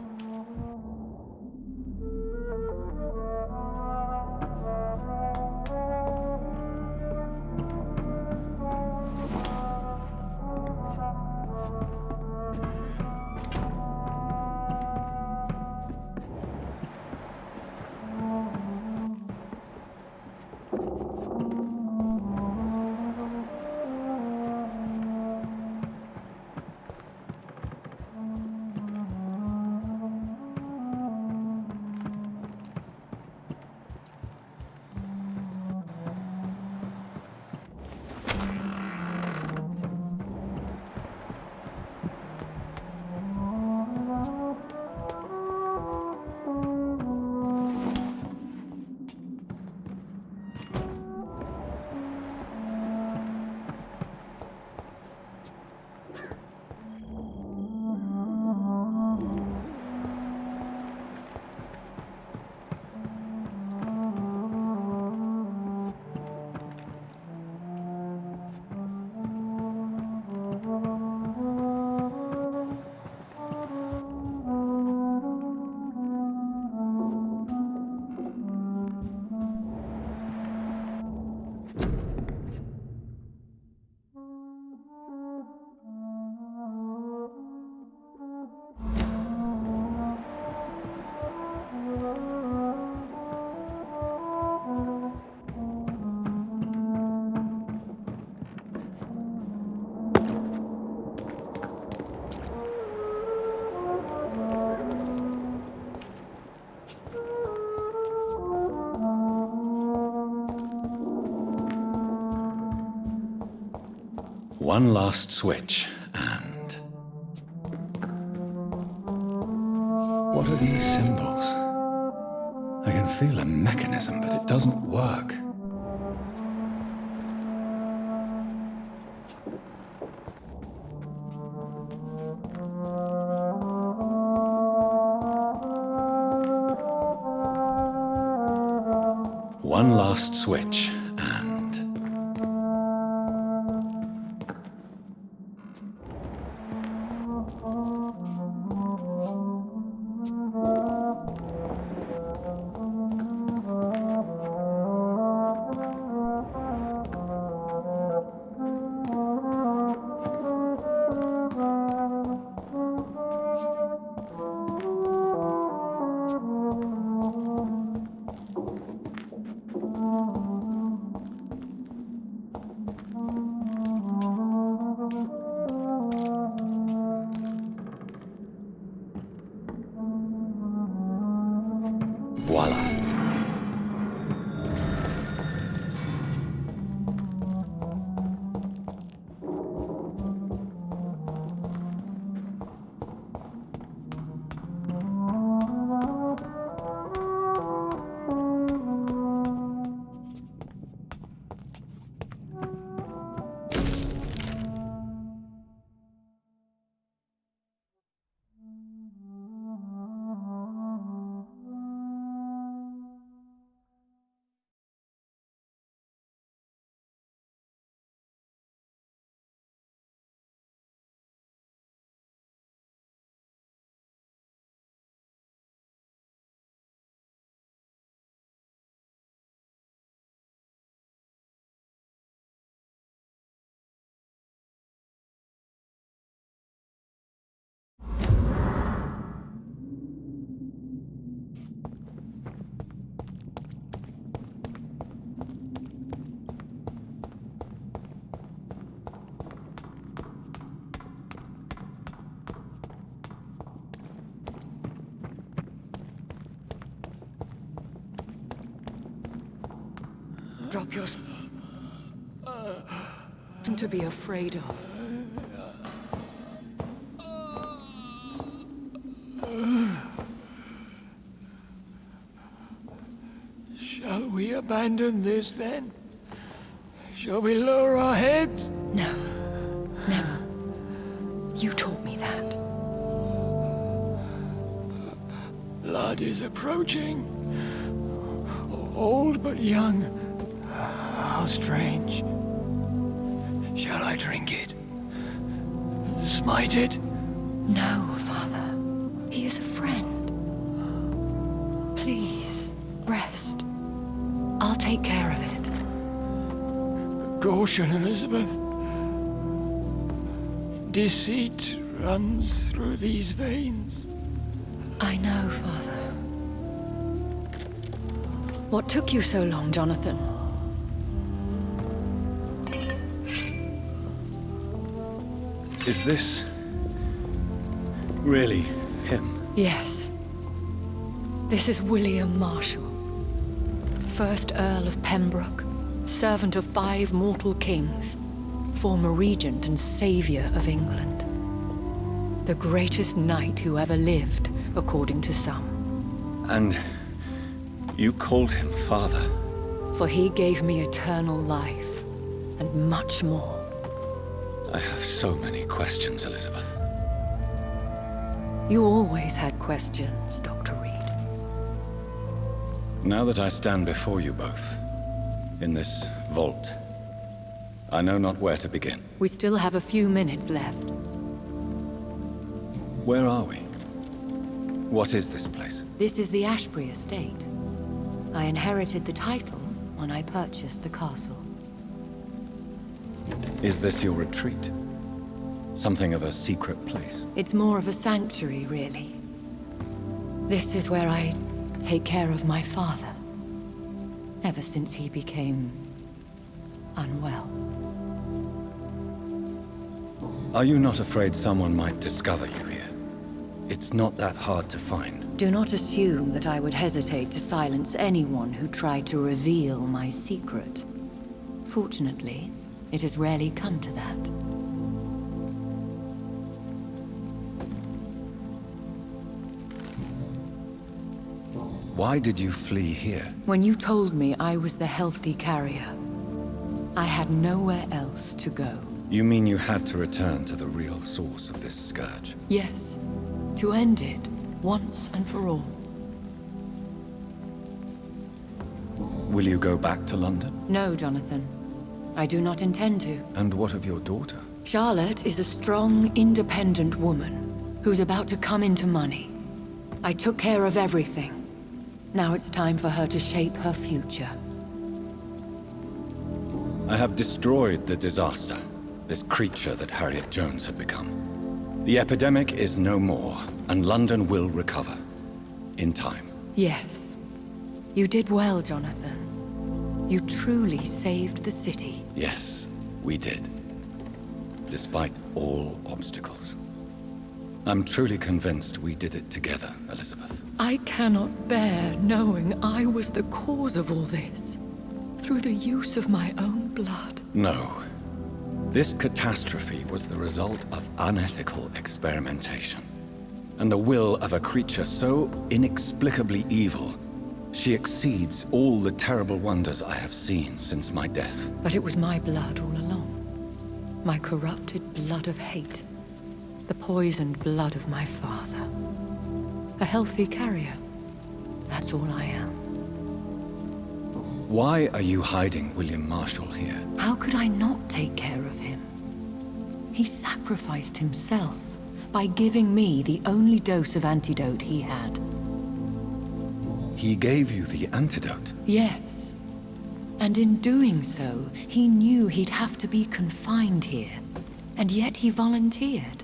One last switch, and... What are these symbols? I can feel a mechanism, but it doesn't work. One last switch, and... Voila. Drop your... to be afraid of. Shall we abandon this then? Shall we lower our heads? No. Never. You taught me that. Blood is approaching. Old but young. How strange. Shall I drink it? smited? No, Father. He is a friend. Please, rest. I'll take care of it. Caution, Elizabeth. Deceit runs through these veins. I know, Father. What took you so long, Jonathan? Is this really him? Yes. This is William Marshal, 1st Earl of Pembroke, servant of 5 mortal kings, former regent and savior of England. The greatest knight who ever lived, according to some. And you called him father? For he gave me eternal life, and much more. I have so many questions, Elizabeth. You always had questions, Dr. Reed. Now that I stand before you both, in this vault, I know not where to begin. We still have a few minutes left. Where are we? What is this place? This is the Ashbury estate. I inherited the title when I purchased the castle. Is this your retreat? Something of a secret place? It's more of a sanctuary, really. This is where I take care of my father. Ever since he became unwell. Are you not afraid someone might discover you here? It's not that hard to find. Do not assume that I would hesitate to silence anyone who tried to reveal my secret. Fortunately, it has rarely come to that. Why did you flee here? When you told me I was the healthy carrier, I had nowhere else to go. You mean you had to return to the real source of this scourge? Yes, to end it, once and for all. Will you go back to London? No, Jonathan. I do not intend to. And what of your daughter? Charlotte is a strong, independent woman who's about to come into money. I took care of everything. Now it's time for her to shape her future. I have destroyed the disaster, this creature that Harriet Jones had become. The epidemic is no more, and London will recover. In time. Yes. You did well, Jonathan. You truly saved the city. Yes, we did. Despite all obstacles. I'm truly convinced we did it together, Elizabeth. I cannot bear knowing I was the cause of all this. Through the use of my own blood. No. This catastrophe was the result of unethical experimentation. And the will of a creature so inexplicably evil, she exceeds all the terrible wonders I have seen since my death. But it was my blood all along. My corrupted blood of hate. The poisoned blood of my father. A healthy carrier. That's all I am. Why are you hiding William Marshal here? How could I not take care of him? He sacrificed himself by giving me the only dose of antidote he had. He gave you the antidote? Yes. And in doing so, he knew he'd have to be confined here. And yet he volunteered.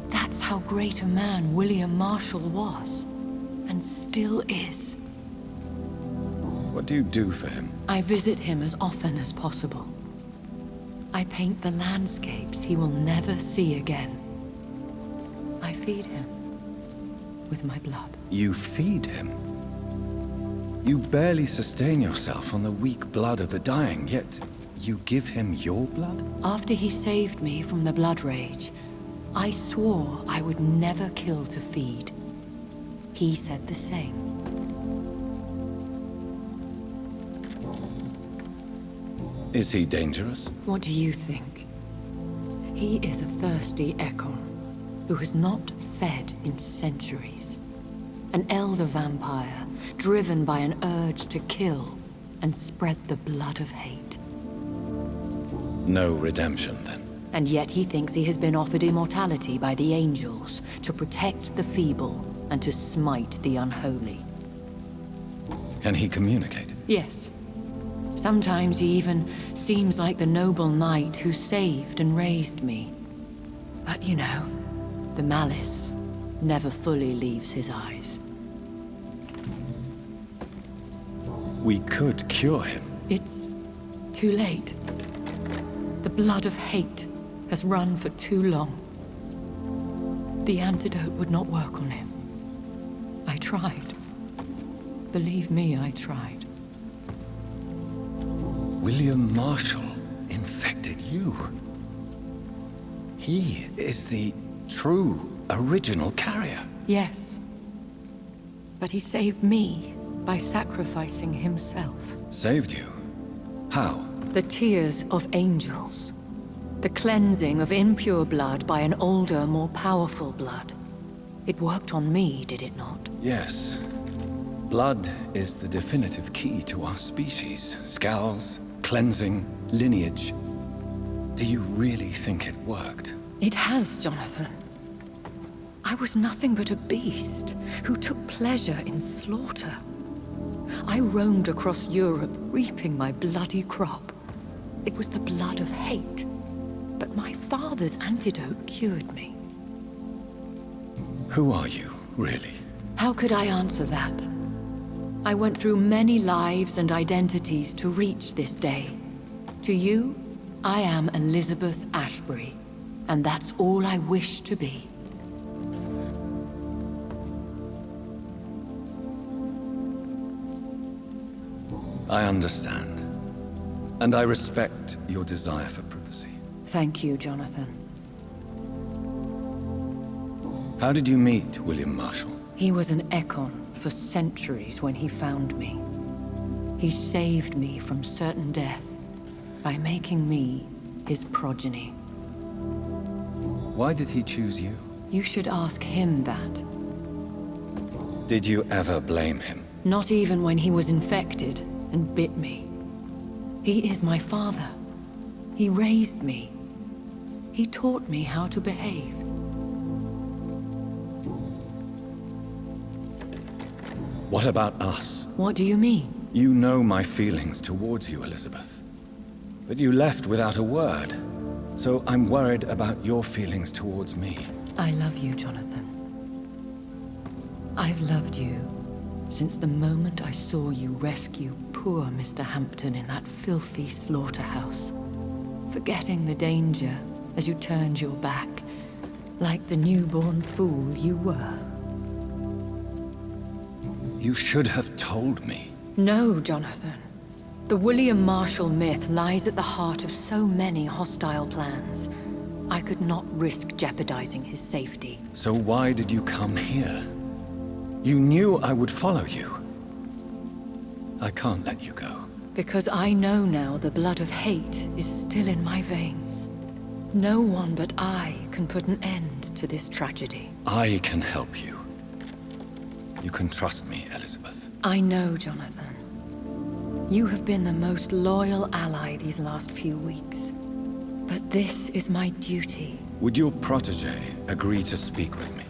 That's how great a man William Marshal was. And still is. What do you do for him? I visit him as often as possible. I paint the landscapes he will never see again. I feed him with my blood. You feed him? You barely sustain yourself on the weak blood of the dying, yet you give him your blood? After he saved me from the blood rage, I swore I would never kill to feed. He said the same. Is he dangerous? What do you think? He is a thirsty Ekon who has not fed in centuries. An elder vampire, driven by an urge to kill and spread the blood of hate. No redemption, then? And yet he thinks he has been offered immortality by the angels to protect the feeble and to smite the unholy. Can he communicate? Yes. Sometimes he even seems like the noble knight who saved and raised me. But you know, the malice never fully leaves his eyes. We could cure him. It's too late. The blood of hate has run for too long. The antidote would not work on him. I tried. Believe me, I tried. William Marshall infected you. He is the true, original carrier. Yes. But he saved me by sacrificing himself. Saved you? How? The tears of angels. The cleansing of impure blood by an older, more powerful blood. It worked on me, did it not? Yes. Blood is the definitive key to our species. SKALS, cleansing, lineage. Do you really think it worked? It has, Jonathan. I was nothing but a beast who took pleasure in slaughter. I roamed across Europe, reaping my bloody crop. It was the blood of hate. But my father's antidote cured me. Who are you, really? How could I answer that? I went through many lives and identities to reach this day. To you, I am Elizabeth Ashbury, and that's all I wish to be. I understand. And I respect your desire for privacy. Thank you, Jonathan. How did you meet William Marshall? He was an Ekon for centuries when he found me. He saved me from certain death by making me his progeny. Why did he choose you? You should ask him that. Did you ever blame him? Not even when he was infected and bit me. He is my father. He raised me. He taught me how to behave. What about us? What do you mean? You know my feelings towards you, Elizabeth. But you left without a word. So I'm worried about your feelings towards me. I love you, Jonathan. I've loved you since the moment I saw you rescue poor Mr. Hampton in that filthy slaughterhouse. Forgetting the danger as you turned your back, like the newborn fool you were. You should have told me. No, Jonathan. The William Marshall myth lies at the heart of so many hostile plans. I could not risk jeopardizing his safety. So why did you come here? You knew I would follow you. I can't let you go. Because I know now the blood of hate is still in my veins. No one but I can put an end to this tragedy. I can help you. You can trust me, Elizabeth. I know, Jonathan. You have been the most loyal ally these last few weeks. But this is my duty. Would your protege agree to speak with me?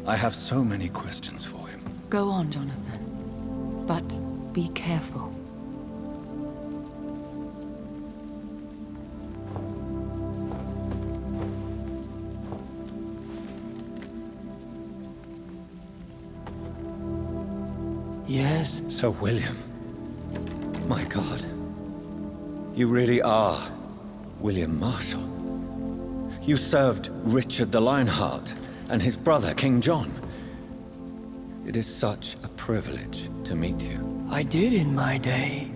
I have so many questions for him. Go on, Jonathan. But be careful. Yes? Sir William. My God. You really are William Marshall. You served Richard the Lionheart and his brother, King John. It is such a privilege to meet you. I did in my day.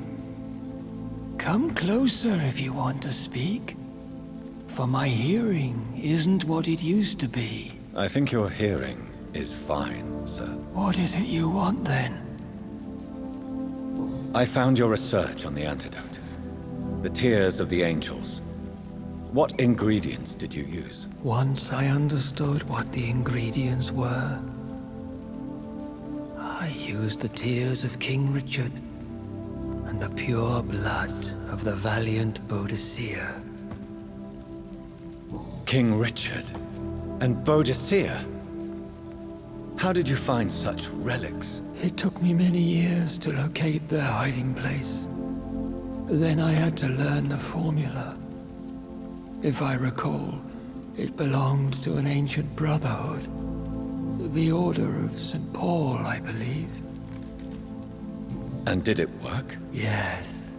Come closer if you want to speak. For my hearing isn't what it used to be. I think your hearing is fine, sir. What is it you want then? I found your research on the antidote. The tears of the angels. What ingredients did you use? Once I understood what the ingredients were, I used the tears of King Richard and the pure blood of the valiant Boadicea. King Richard and Boadicea. How did you find such relics? It took me many years to locate their hiding place. Then I had to learn the formula. If I recall, it belonged to an ancient brotherhood. The Order of St. Paul, I believe. And did it work? Yes.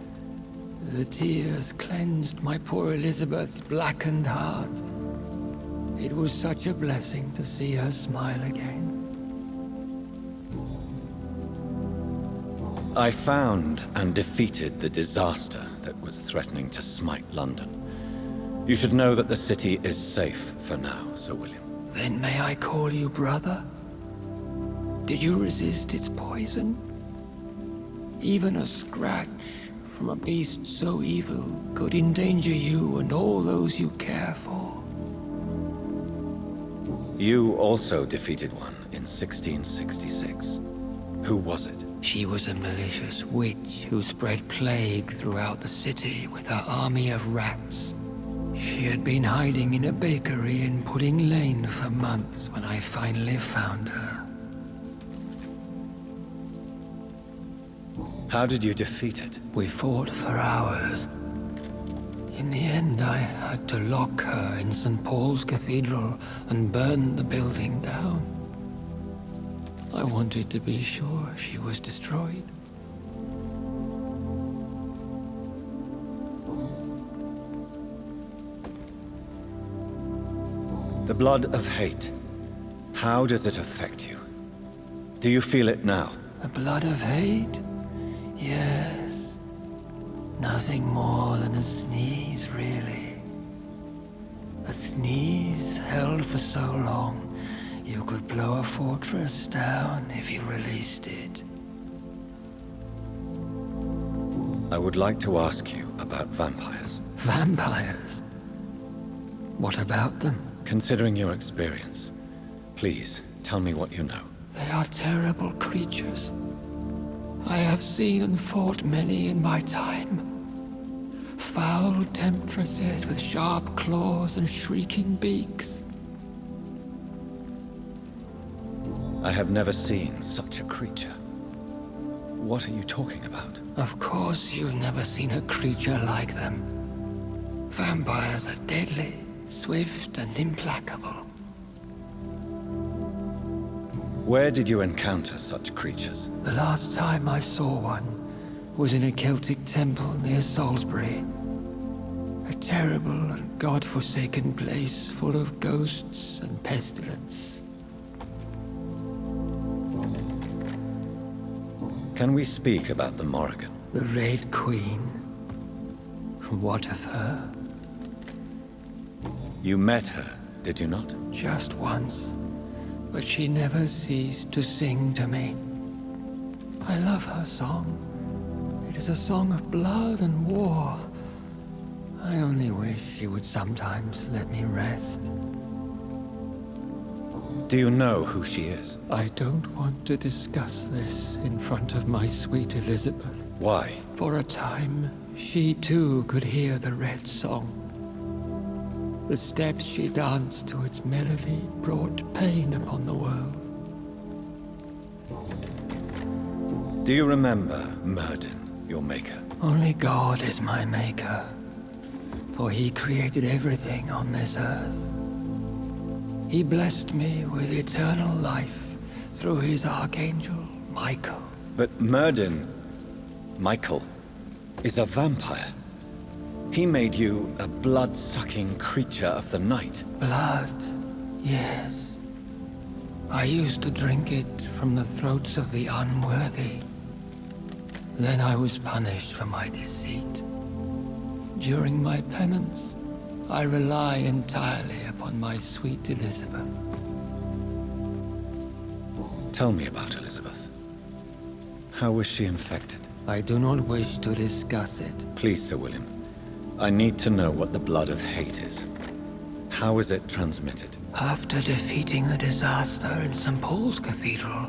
The tears cleansed my poor Elizabeth's blackened heart. It was such a blessing to see her smile again. I found and defeated the disaster that was threatening to smite London. You should know that the city is safe for now, Sir William. Then may I call you brother? Did you resist its poison? Even a scratch from a beast so evil could endanger you and all those you care for. You also defeated one in 1666. Who was it? She was a malicious witch who spread plague throughout the city with her army of rats. She had been hiding in a bakery in Pudding Lane for months when I finally found her. How did you defeat it? We fought for hours. In the end, I had to lock her in St. Paul's Cathedral and burn the building down. I wanted to be sure she was destroyed. The blood of hate. How does it affect you? Do you feel it now? The blood of hate? Yes. Nothing more than a sneeze, really. A sneeze held for so long, you could blow a fortress down if you released it. I would like to ask you about vampires. Vampires? What about them? Considering your experience, please tell me what you know. They are terrible creatures. I have seen and fought many in my time. Foul temptresses with sharp claws and shrieking beaks. I have never seen such a creature. What are you talking about? Of course you've never seen a creature like them. Vampires are deadly, swift and implacable. Where did you encounter such creatures? The last time I saw one was in a Celtic temple near Salisbury. A terrible and god-forsaken place full of ghosts and pestilence. Can we speak about the Morrigan? The Red Queen. What of her? You met her, did you not? Just once. But she never ceased to sing to me. I love her song. It is a song of blood and war. I only wish she would sometimes let me rest. Do you know who she is? I don't want to discuss this in front of my sweet Elizabeth. Why? For a time, she too could hear the Red Song. The steps she danced to its melody brought pain upon the world. Do you remember Myrddin, your maker? Only God is my maker, for he created everything on this earth. He blessed me with eternal life through his archangel, Michael. But Myrddin, Michael, is a vampire. He made you a blood-sucking creature of the night. Blood, yes. I used to drink it from the throats of the unworthy. Then I was punished for my deceit. During my penance, I rely entirely upon my sweet Elizabeth. Tell me about Elizabeth. How was she infected? I do not wish to discuss it. Please, Sir William. I need to know what the blood of hate is. How is it transmitted? After defeating the disaster in St. Paul's Cathedral,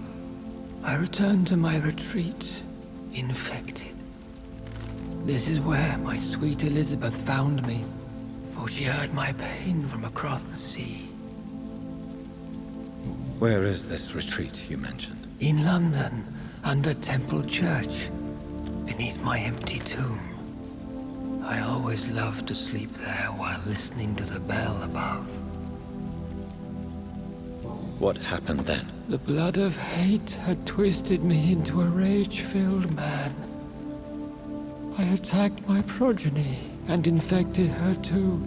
I returned to my retreat, infected. This is where my sweet Elizabeth found me, for she heard my pain from across the sea. Where is this retreat you mentioned? In London, under Temple Church, beneath my empty tomb. I always loved to sleep there while listening to the bell above. What happened then? The blood of hate had twisted me into a rage-filled man. I attacked my progeny and infected her too.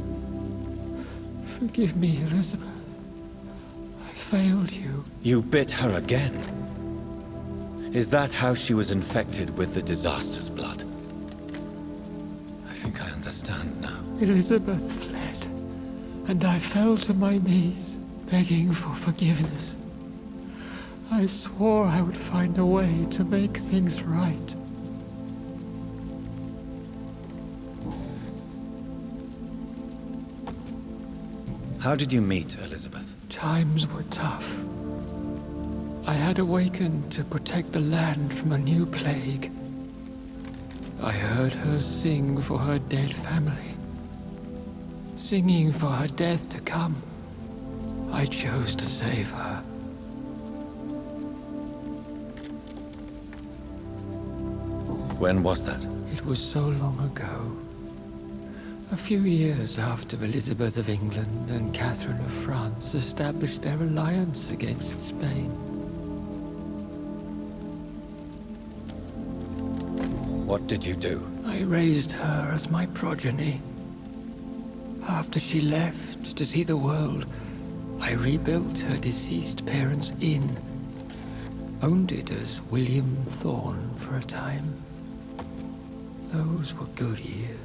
Forgive me, Elizabeth. I failed you. You bit her again? Is that how she was infected with the disaster's blood? I think I understand now. Elizabeth fled, and I fell to my knees, begging for forgiveness. I swore I would find a way to make things right. How did you meet Elizabeth? Times were tough. I had awakened to protect the land from a new plague. I heard her sing for her dead family. Singing for her death to come. I chose to save her. When was that? It was so long ago. A few years after Elizabeth of England and Catherine of France established their alliance against Spain. What did you do? I raised her as my progeny. After she left to see the world, I rebuilt her deceased parents' inn. Owned it as William Thorne for a time. Those were good years.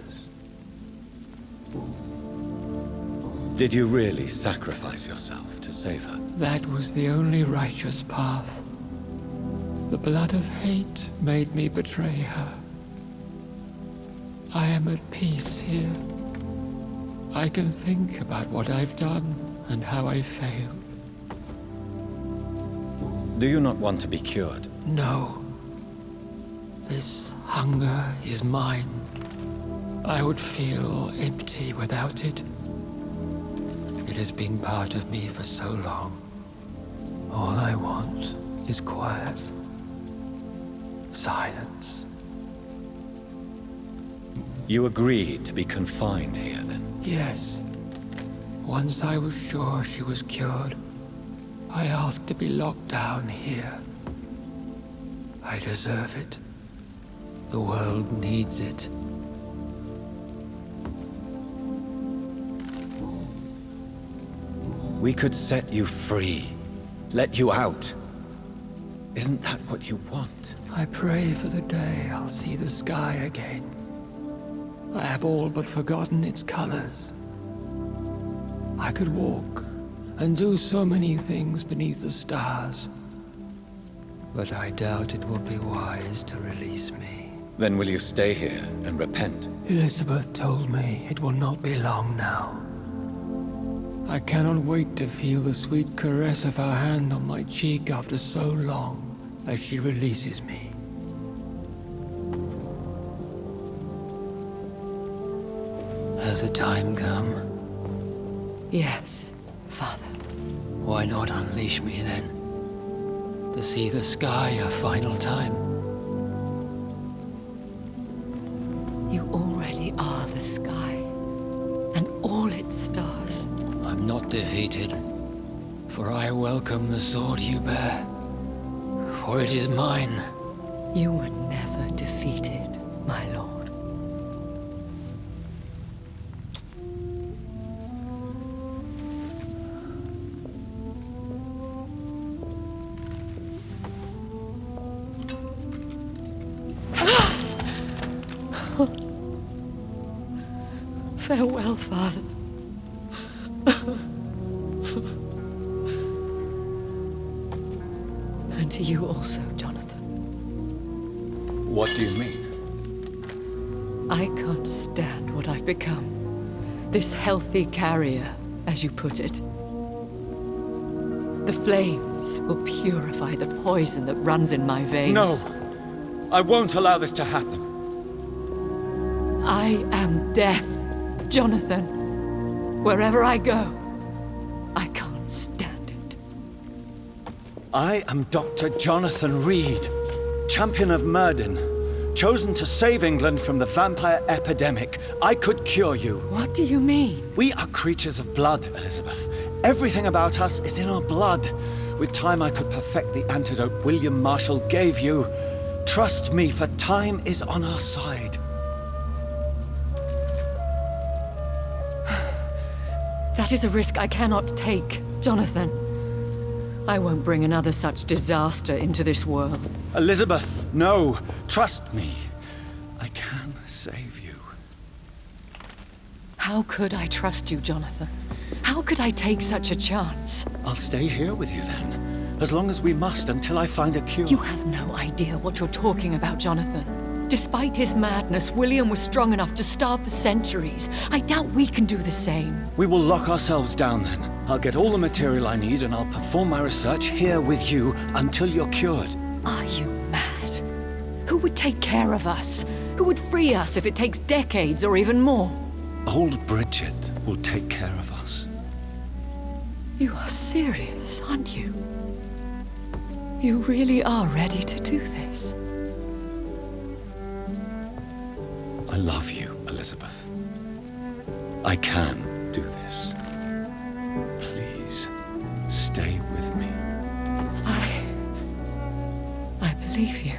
Did you really sacrifice yourself to save her? That was the only righteous path. The blood of hate made me betray her. I am at peace here. I can think about what I've done and how I failed. Do you not want to be cured? No. This hunger is mine. I would feel empty without it. It has been part of me for so long. All I want is quiet. Silence. You agreed to be confined here, then? Yes. Once I was sure she was cured, I asked to be locked down here. I deserve it. The world needs it. We could set you free. Let you out. Isn't that what you want? I pray for the day I'll see the sky again. I have all but forgotten its colors. I could walk and do so many things beneath the stars. But I doubt it will be wise to release me. Then will you stay here and repent? Elizabeth told me it will not be long now. I cannot wait to feel the sweet caress of her hand on my cheek after so long as she releases me. Has the time come? Yes, Father. Why not unleash me then? To see the sky a final time? You already are the sky, and all its stars. I'm not defeated, for I welcome the sword you bear, for it is mine. You were never defeated, my lord. Farewell, Father. And to you also, Jonathan. What do you mean? I can't stand what I've become. This healthy carrier, as you put it. The flames will purify the poison that runs in my veins. No! I won't allow this to happen. I am death, Jonathan. Wherever I go, I can't stand it. I am Dr. Jonathan Reed, champion of Myrddin, chosen to save England from the vampire epidemic. I could cure you. What do you mean? We are creatures of blood, Elizabeth. Everything about us is in our blood. With time, I could perfect the antidote William Marshall gave you. Trust me, for time is on our side. That is a risk I cannot take, Jonathan. I won't bring another such disaster into this world. Elizabeth, no. Trust me. I can save you. How could I trust you, Jonathan? How could I take such a chance? I'll stay here with you then, as long as we must until I find a cure. You have no idea what you're talking about, Jonathan. Despite his madness, William was strong enough to starve for centuries. I doubt we can do the same. We will lock ourselves down then. I'll get all the material I need and I'll perform my research here with you until you're cured. Are you mad? Who would take care of us? Who would free us if it takes decades or even more? Old Bridget will take care of us. You are serious, aren't you? You really are ready to do this? I love you, Elizabeth. I can do this. Please, stay with me. I believe you.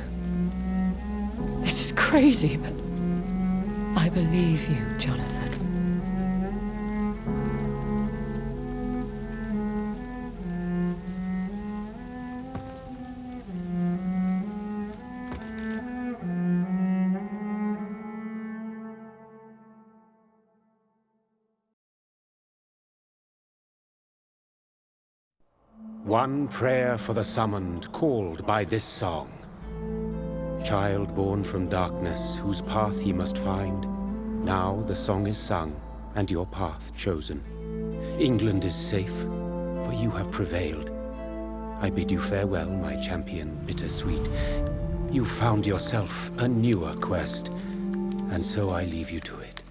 This is crazy, but I believe you, Jonathan. One prayer for the summoned, called by this song. Child born from darkness, whose path he must find. Now the song is sung, and your path chosen. England is safe, for you have prevailed. I bid you farewell, my champion bittersweet. You found yourself a newer quest, and so I leave you to it.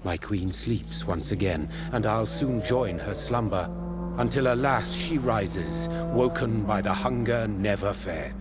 My queen sleeps once again, and I'll soon join her slumber, until alas she rises, woken by the hunger never fed.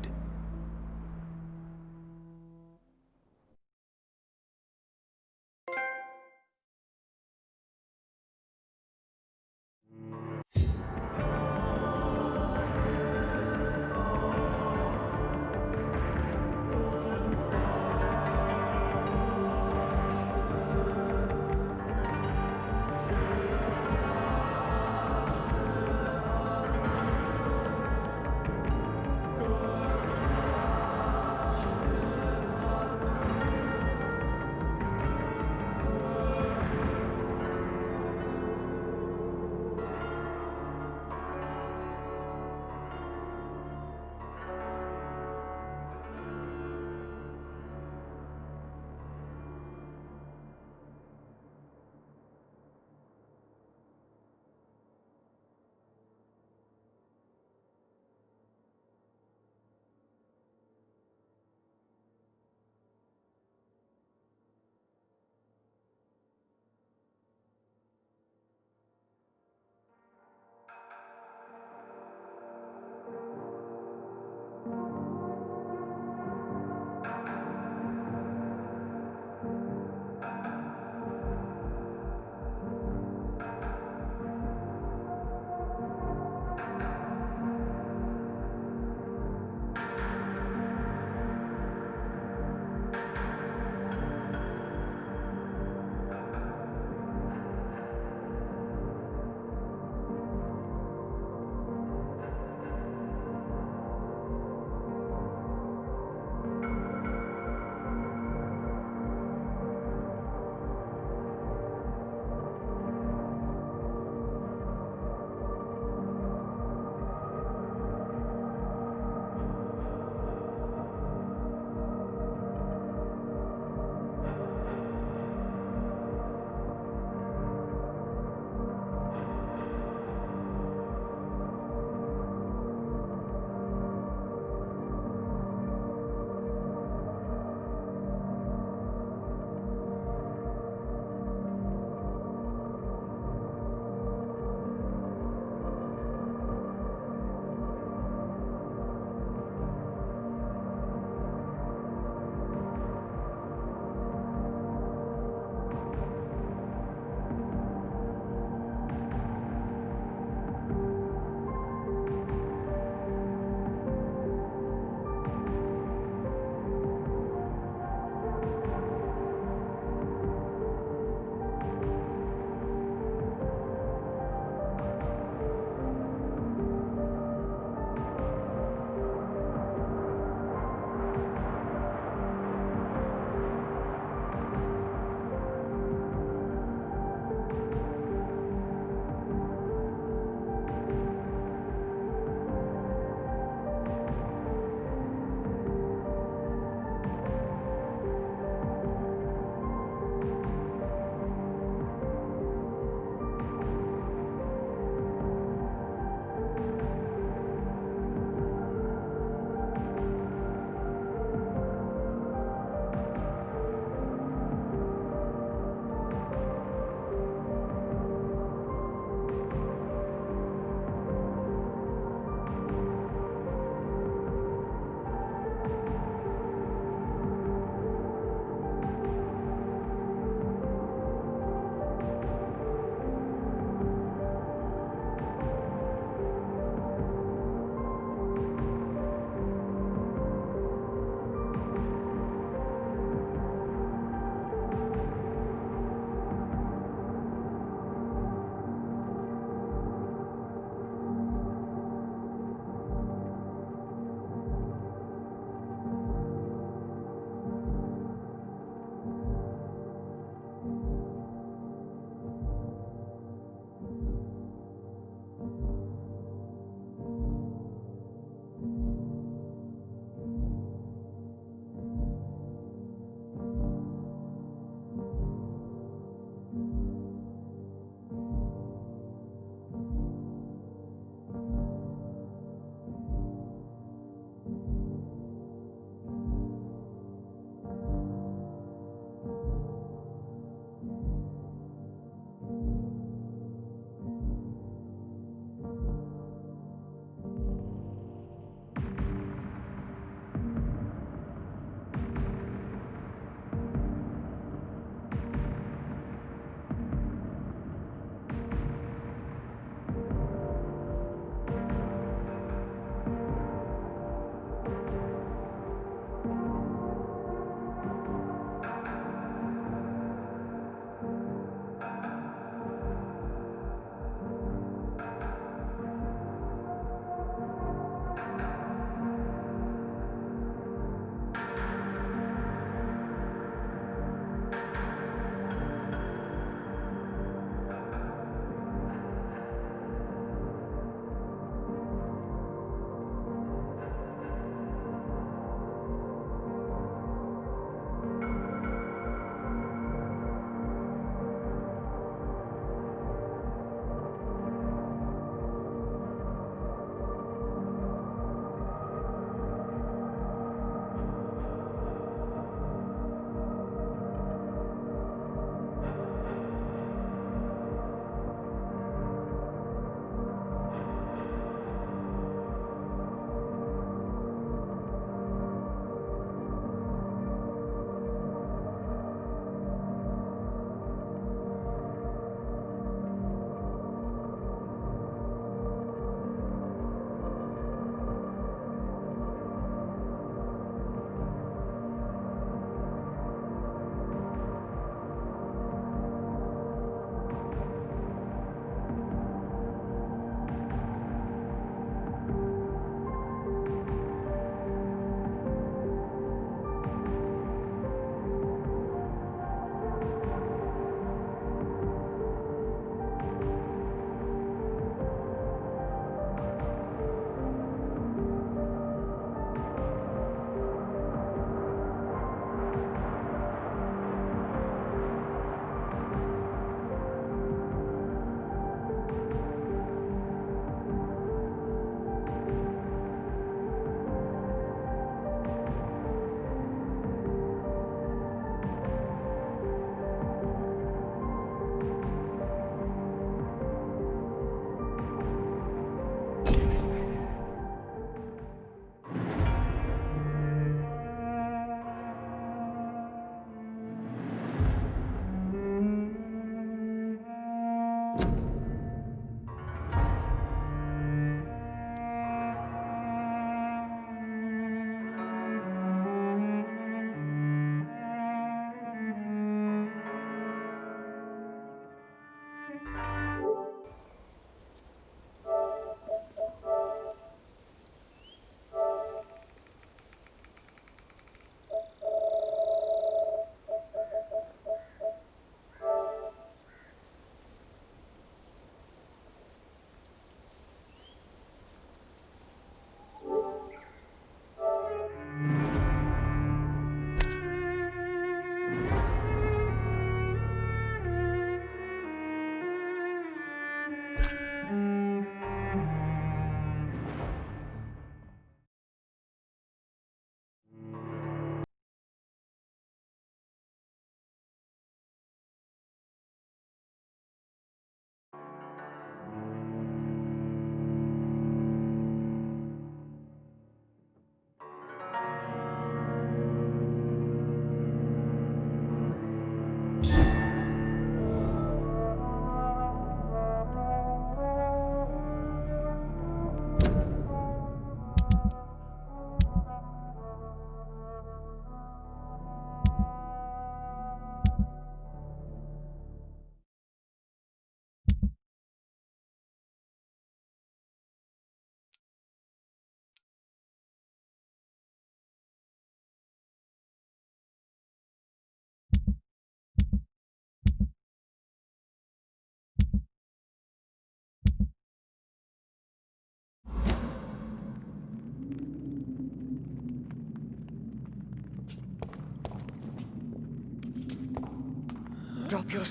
Drop your...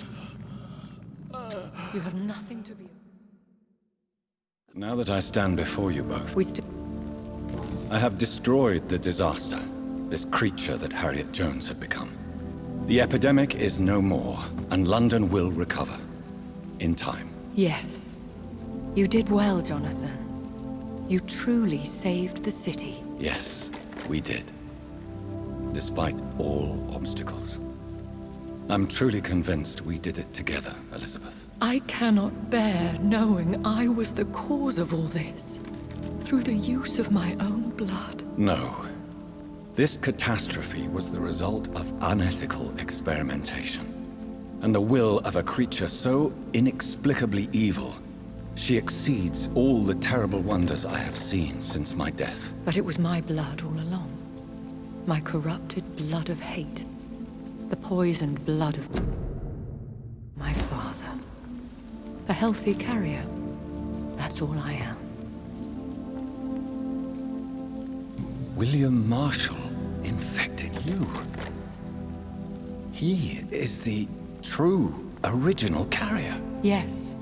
You have nothing to be... Now that I stand before you both, We still... I have destroyed the disaster, this creature that Harriet Jones had become. The epidemic is no more, and London will recover. In time. Yes. You did well, Jonathan. You truly saved the city. Yes, we did. Despite all obstacles. I'm truly convinced we did it together, Elizabeth. I cannot bear knowing I was the cause of all this. Through the use of my own blood. No. This catastrophe was the result of unethical experimentation. And the will of a creature so inexplicably evil, she exceeds all the terrible wonders I have seen since my death. But it was my blood all along. My corrupted blood of hate. The poisoned blood of my father. A healthy carrier. That's all I am. William Marshall infected you. He is the true, original carrier. Yes.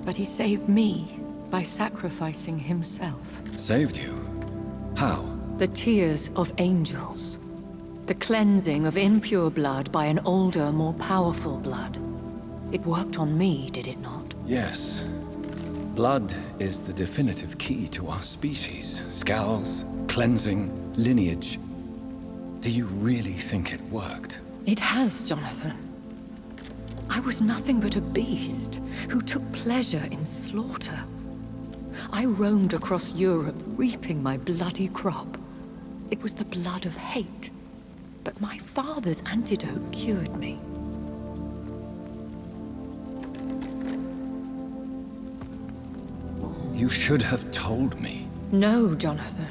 But he saved me by sacrificing himself. Saved you? How? The tears of angels. The cleansing of impure blood by an older, more powerful blood. It worked on me, did it not? Yes. Blood is the definitive key to our species. SKALS, cleansing, lineage. Do you really think it worked? It has, Jonathan. I was nothing but a beast who took pleasure in slaughter. I roamed across Europe, reaping my bloody crop. It was the blood of hate. But my father's antidote cured me. You should have told me. No, Jonathan.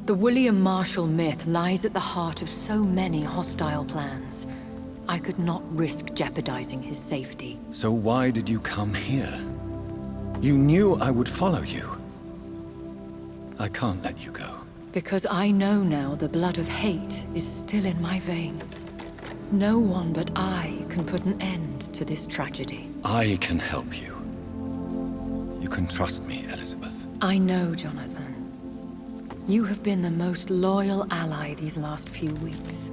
The William Marshall myth lies at the heart of so many hostile plans. I could not risk jeopardizing his safety. So why did you come here? You knew I would follow you. I can't let you go. Because I know now the blood of hate is still in my veins. No one but I can put an end to this tragedy. I can help you. You can trust me, Elizabeth. I know, Jonathan. You have been the most loyal ally these last few weeks.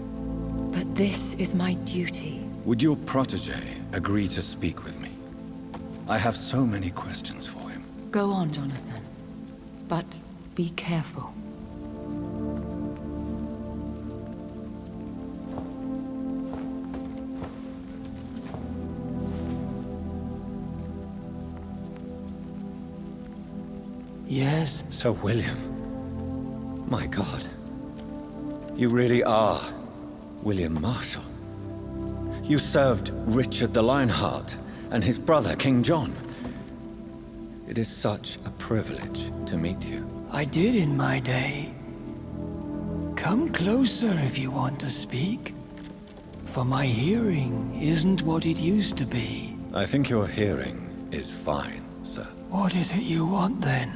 But this is my duty. Would your protege agree to speak with me? I have so many questions for him. Go on, Jonathan. But be careful. Yes? Sir William. My God. You really are William Marshall. You served Richard the Lionheart and his brother, King John. It is such a privilege to meet you. I did in my day. Come closer if you want to speak. For my hearing isn't what it used to be. I think your hearing is fine, sir. What is it you want then?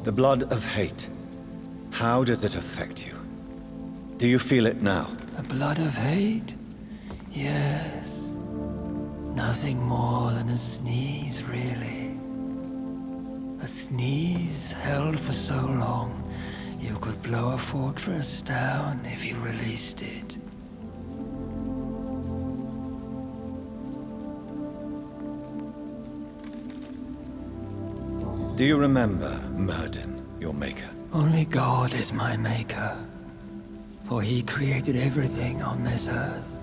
The blood of hate. How does it affect you? Do you feel it now? The blood of hate? Yes. Nothing more than a sneeze, really. A sneeze held for so long, you could blow a fortress down if you released it. Do you remember Myrddin, your maker? Only God is my maker, for he created everything on this earth.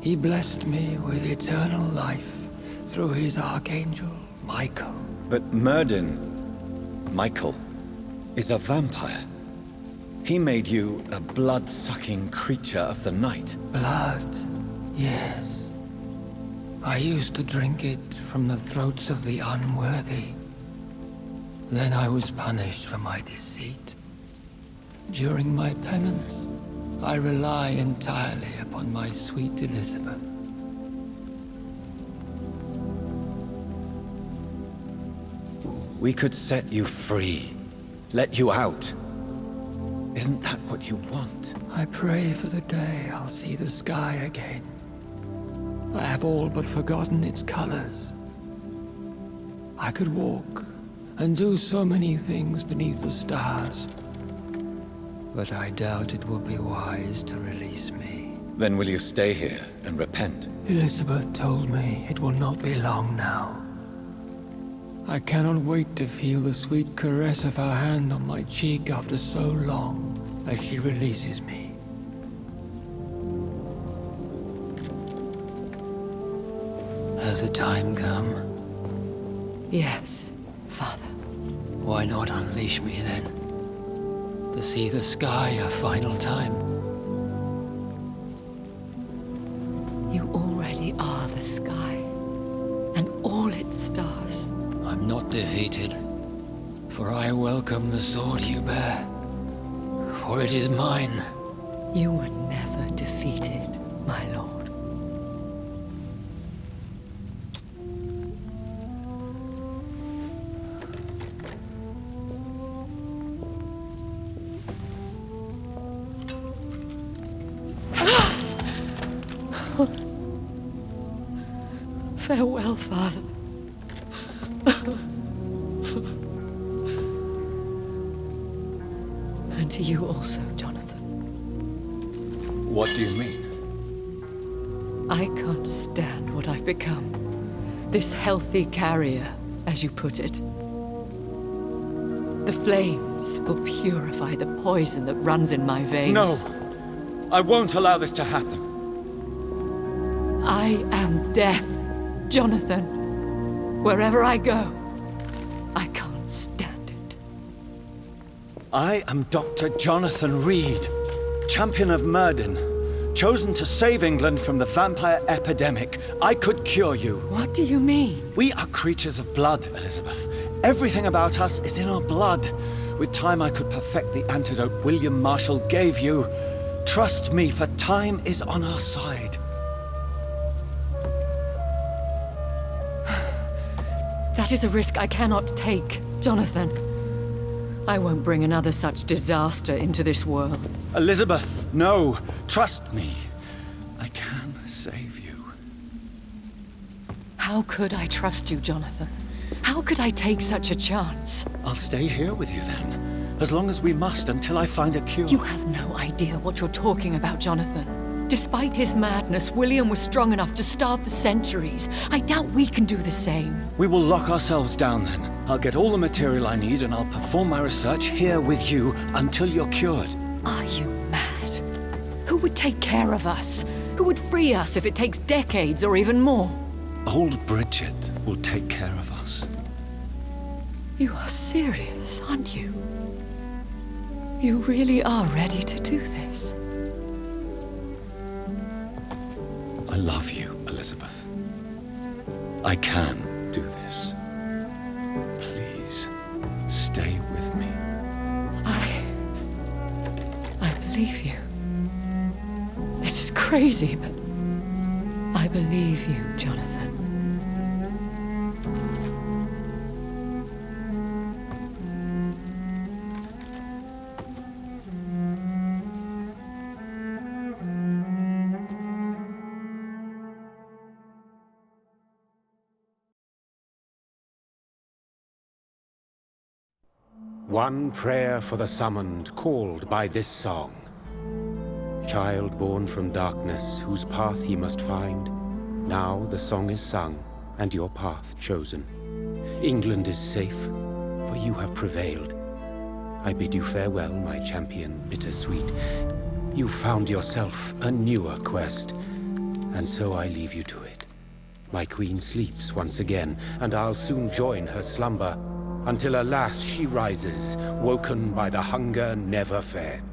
He blessed me with eternal life through his archangel, Michael. But Myrddin, Michael, is a vampire. He made you a blood-sucking creature of the night. Blood, yes. I used to drink it from the throats of the unworthy. Then I was punished for my deceit. During my penance, I rely entirely upon my sweet Elizabeth. We could set you free, let you out. Isn't that what you want? I pray for the day I'll see the sky again. I have all but forgotten its colors. I could walk and do so many things beneath the stars. But I doubt it will be wise to release me. Then will you stay here and repent? Elizabeth told me it will not be long now. I cannot wait to feel the sweet caress of her hand on my cheek after so long as she releases me. Has the time come? Yes, Father. Why not unleash me then? To see the sky a final time. You already are the sky, and all its stars. I'm not defeated, for I welcome the sword you bear, for it is mine. You were never defeated, my lord. Farewell, Father. And to you also, Jonathan. What do you mean? I can't stand what I've become. This healthy carrier, as you put it. The flames will purify the poison that runs in my veins. No! I won't allow this to happen. I am death, Jonathan. Wherever I go, I can't stand it. I am Dr. Jonathan Reed, champion of Myrddin, chosen to save England from the vampire epidemic. I could cure you. What do you mean? We are creatures of blood, Elizabeth. Everything about us is in our blood. With time, I could perfect the antidote William Marshall gave you. Trust me, for time is on our side. That is a risk I cannot take, Jonathan. I won't bring another such disaster into this world. Elizabeth, no. Trust me. I can save you. How could I trust you, Jonathan? How could I take such a chance? I'll stay here with you then, as long as we must until I find a cure. You have no idea what you're talking about, Jonathan. Despite his madness, William was strong enough to starve for centuries. I doubt we can do the same. We will lock ourselves down then. I'll get all the material I need and I'll perform my research here with you until you're cured. Are you mad? Who would take care of us? Who would free us if it takes decades or even more? Old Bridget will take care of us. You are serious, aren't you? You really are ready to do this? I love you, Elizabeth. I can do this. Please, stay with me. I believe you. This is crazy, but I believe you, Jonathan. One prayer for the summoned, called by this song. Child born from darkness, whose path he must find. Now the song is sung, and your path chosen. England is safe, for you have prevailed. I bid you farewell, my champion bittersweet. You found yourself a newer quest, and so I leave you to it. My queen sleeps once again, and I'll soon join her slumber, until alas she rises, woken by the hunger never fed.